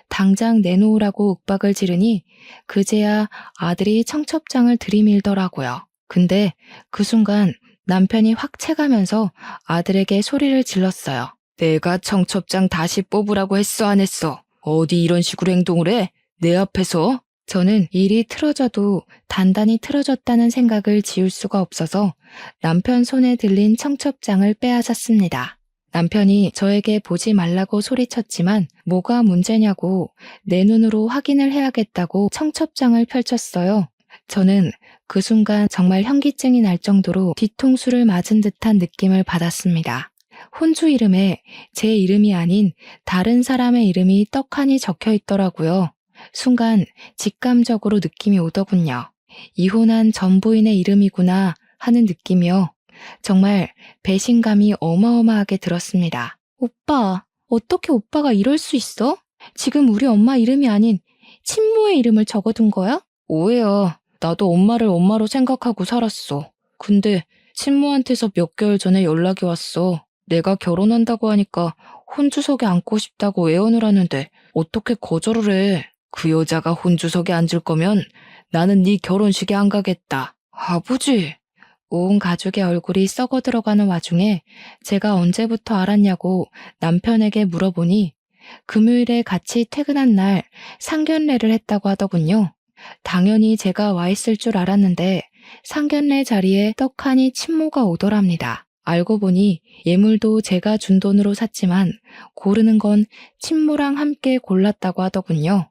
당장 내놓으라고 윽박을 지르니 그제야 아들이 청첩장을 들이밀더라고요. 근데 그 순간 남편이 확 채가면서 아들에게 소리를 질렀어요. 내가 청첩장 다시 뽑으라고 했어 안 했어? 어디 이런 식으로 행동을 해? 내 앞에서? 저는 일이 틀어져도 단단히 틀어졌다는 생각을 지울 수가 없어서 남편 손에 들린 청첩장을 빼앗았습니다. 남편이 저에게 보지 말라고 소리쳤지만 뭐가 문제냐고 내 눈으로 확인을 해야겠다고 청첩장을 펼쳤어요. 저는 그 순간 정말 현기증이 날 정도로 뒤통수를 맞은 듯한 느낌을 받았습니다. 혼주 이름에 제 이름이 아닌 다른 사람의 이름이 떡하니 적혀 있더라고요. 순간 직감적으로 느낌이 오더군요. 이혼한 전 부인의 이름이구나 하는 느낌이요. 정말 배신감이 어마어마하게 들었습니다. 오빠, 어떻게 오빠가 이럴 수 있어? 지금 우리 엄마 이름이 아닌 친모의 이름을 적어둔 거야? 오해야. 나도 엄마를 엄마로 생각하고 살았어. 근데 친모한테서 몇 개월 전에 연락이 왔어. 내가 결혼한다고 하니까 혼주석에 앉고 싶다고 애원을 하는데 어떻게 거절을 해. 그 여자가 혼주석에 앉을 거면 나는 네 결혼식에 안 가겠다. 아버지. 온 가족의 얼굴이 썩어 들어가는 와중에 제가 언제부터 알았냐고 남편에게 물어보니 금요일에 같이 퇴근한 날 상견례를 했다고 하더군요. 당연히 제가 와 있을 줄 알았는데 상견례 자리에 떡하니 친모가 오더랍니다. 알고 보니 예물도 제가 준 돈으로 샀지만 고르는 건 친모랑 함께 골랐다고 하더군요.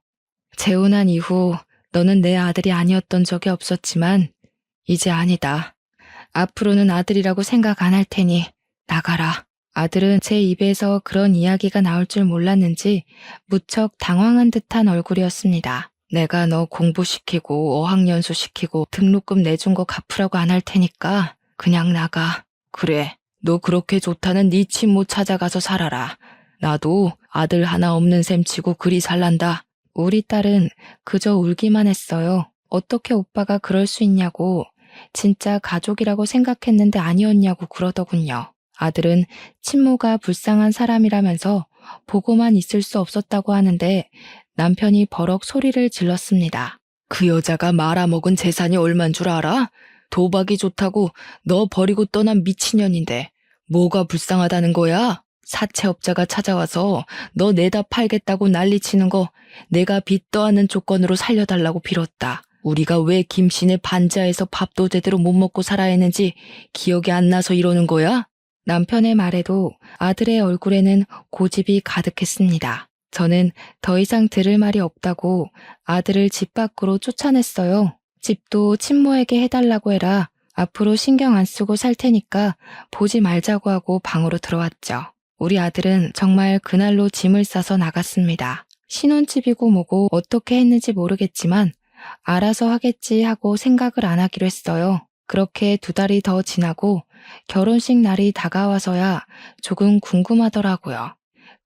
재혼한 이후 너는 내 아들이 아니었던 적이 없었지만 이제 아니다. 앞으로는 아들이라고 생각 안 할 테니 나가라. 아들은 제 입에서 그런 이야기가 나올 줄 몰랐는지 무척 당황한 듯한 얼굴이었습니다. 내가 너 공부시키고 어학연수 시키고 등록금 내준 거 갚으라고 안 할 테니까 그냥 나가. 그래, 너 그렇게 좋다는 네 친모 찾아가서 살아라. 나도 아들 하나 없는 셈 치고 그리 살란다. 우리 딸은 그저 울기만 했어요. 어떻게 오빠가 그럴 수 있냐고, 진짜 가족이라고 생각했는데 아니었냐고 그러더군요. 아들은 친모가 불쌍한 사람이라면서 보고만 있을 수 없었다고 하는데 남편이 버럭 소리를 질렀습니다. 그 여자가 말아먹은 재산이 얼만 줄 알아? 도박이 좋다고 너 버리고 떠난 미친년인데 뭐가 불쌍하다는 거야? 사채업자가 찾아와서 너 내다 팔겠다고 난리치는 거 내가 빚 떠안는 조건으로 살려달라고 빌었다. 우리가 왜 김씨네 반지하에서 밥도 제대로 못 먹고 살아야 했는지 기억이 안 나서 이러는 거야? 남편의 말에도 아들의 얼굴에는 고집이 가득했습니다. 저는 더 이상 들을 말이 없다고 아들을 집 밖으로 쫓아냈어요. 집도 친모에게 해달라고 해라. 앞으로 신경 안 쓰고 살 테니까 보지 말자고 하고 방으로 들어왔죠. 우리 아들은 정말 그날로 짐을 싸서 나갔습니다. 신혼집이고 뭐고 어떻게 했는지 모르겠지만 알아서 하겠지 하고 생각을 안 하기로 했어요. 그렇게 2달이 더 지나고 결혼식 날이 다가와서야 조금 궁금하더라고요.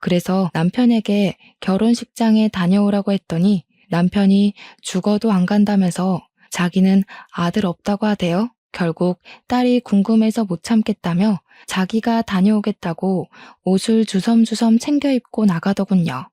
그래서 남편에게 결혼식장에 다녀오라고 했더니 남편이 죽어도 안 간다면서 자기는 아들 없다고 하대요. 결국 딸이 궁금해서 못 참겠다며 자기가 다녀오겠다고 옷을 주섬주섬 챙겨 입고 나가더군요.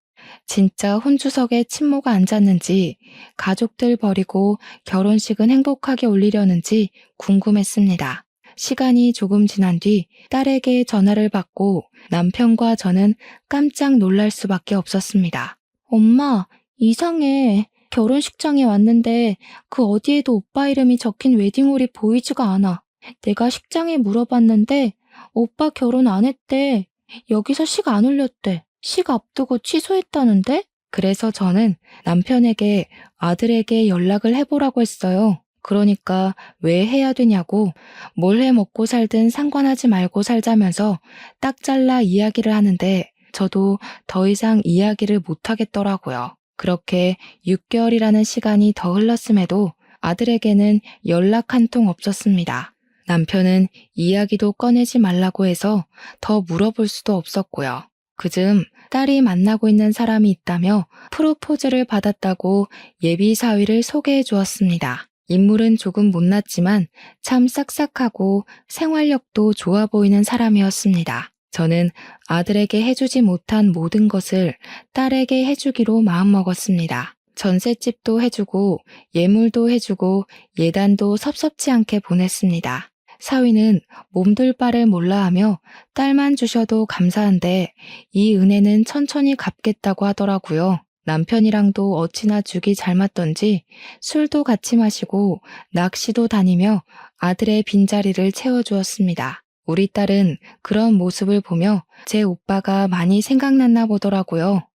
진짜 혼주석에 친모가 앉았는지 가족들 버리고 결혼식은 행복하게 올리려는지 궁금했습니다. 시간이 조금 지난 뒤 딸에게 전화를 받고 남편과 저는 깜짝 놀랄 수밖에 없었습니다. 엄마, 이상해. 결혼식장에 왔는데 그 어디에도 오빠 이름이 적힌 웨딩홀이 보이지가 않아. 내가 식장에 물어봤는데 오빠 결혼 안 했대. 여기서 식 안 올렸대. 식 앞두고 취소했다는데? 그래서 저는 남편에게 아들에게 연락을 해보라고 했어요. 그러니까 왜 해야 되냐고 뭘 해 먹고 살든 상관하지 말고 살자면서 딱 잘라 이야기를 하는데 저도 더 이상 이야기를 못 하겠더라고요. 그렇게 6개월이라는 시간이 더 흘렀음에도 아들에게는 연락 한 통 없었습니다. 남편은 이야기도 꺼내지 말라고 해서 더 물어볼 수도 없었고요. 그즈음 딸이 만나고 있는 사람이 있다며 프로포즈를 받았다고 예비 사위를 소개해 주었습니다. 인물은 조금 못났지만 참 싹싹하고 생활력도 좋아 보이는 사람이었습니다. 저는 아들에게 해주지 못한 모든 것을 딸에게 해주기로 마음먹었습니다. 전셋집도 해주고 예물도 해주고 예단도 섭섭지 않게 보냈습니다. 사위는 몸둘 바를 몰라 하며 딸만 주셔도 감사한데 이 은혜는 천천히 갚겠다고 하더라고요. 남편이랑도 어찌나 죽이 잘 맞던지 술도 같이 마시고 낚시도 다니며 아들의 빈자리를 채워주었습니다. 우리 딸은 그런 모습을 보며 제 오빠가 많이 생각났나 보더라고요.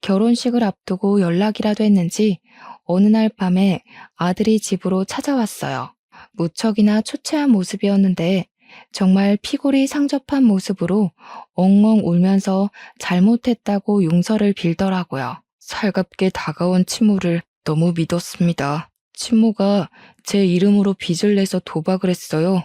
결혼식을 앞두고 연락이라도 했는지 어느 날 밤에 아들이 집으로 찾아왔어요. 무척이나 초췌한 모습이었는데 정말 피골이 상접한 모습으로 엉엉 울면서 잘못했다고 용서를 빌더라고요. 살갑게 다가온 친모를 너무 믿었습니다. 친모가 제 이름으로 빚을 내서 도박을 했어요.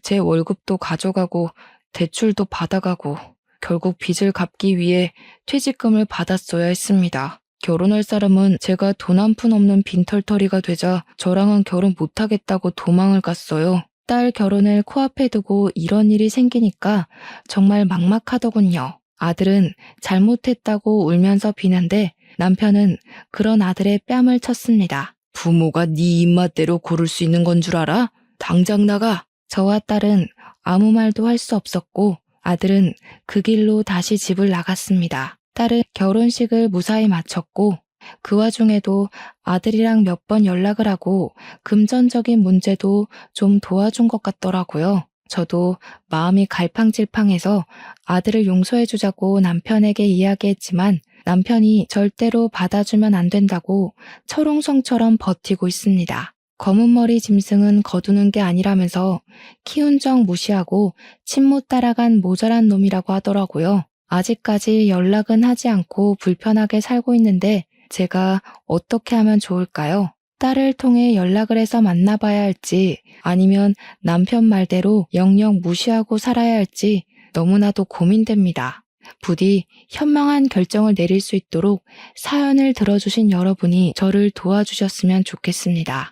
제 월급도 가져가고 대출도 받아가고 결국 빚을 갚기 위해 퇴직금을 받았어야 했습니다. 결혼할 사람은 제가 돈 한 푼 없는 빈털터리가 되자 저랑은 결혼 못하겠다고 도망을 갔어요. 딸 결혼을 코앞에 두고 이런 일이 생기니까 정말 막막하더군요. 아들은 잘못했다고 울면서 비는데 남편은 그런 아들의 뺨을 쳤습니다. 부모가 네 입맛대로 고를 수 있는 건 줄 알아? 당장 나가! 저와 딸은 아무 말도 할 수 없었고 아들은 그 길로 다시 집을 나갔습니다. 딸은 결혼식을 무사히 마쳤고 그 와중에도 아들이랑 몇 번 연락을 하고 금전적인 문제도 좀 도와준 것 같더라고요. 저도 마음이 갈팡질팡해서 아들을 용서해주자고 남편에게 이야기했지만 남편이 절대로 받아주면 안 된다고 철옹성처럼 버티고 있습니다. 검은 머리 짐승은 거두는 게 아니라면서 키운 정 무시하고 친모 따라간 모자란 놈이라고 하더라고요. 아직까지 연락은 하지 않고 불편하게 살고 있는데 제가 어떻게 하면 좋을까요? 딸을 통해 연락을 해서 만나봐야 할지 아니면 남편 말대로 영영 무시하고 살아야 할지 너무나도 고민됩니다. 부디 현명한 결정을 내릴 수 있도록 사연을 들어주신 여러분이 저를 도와주셨으면 좋겠습니다.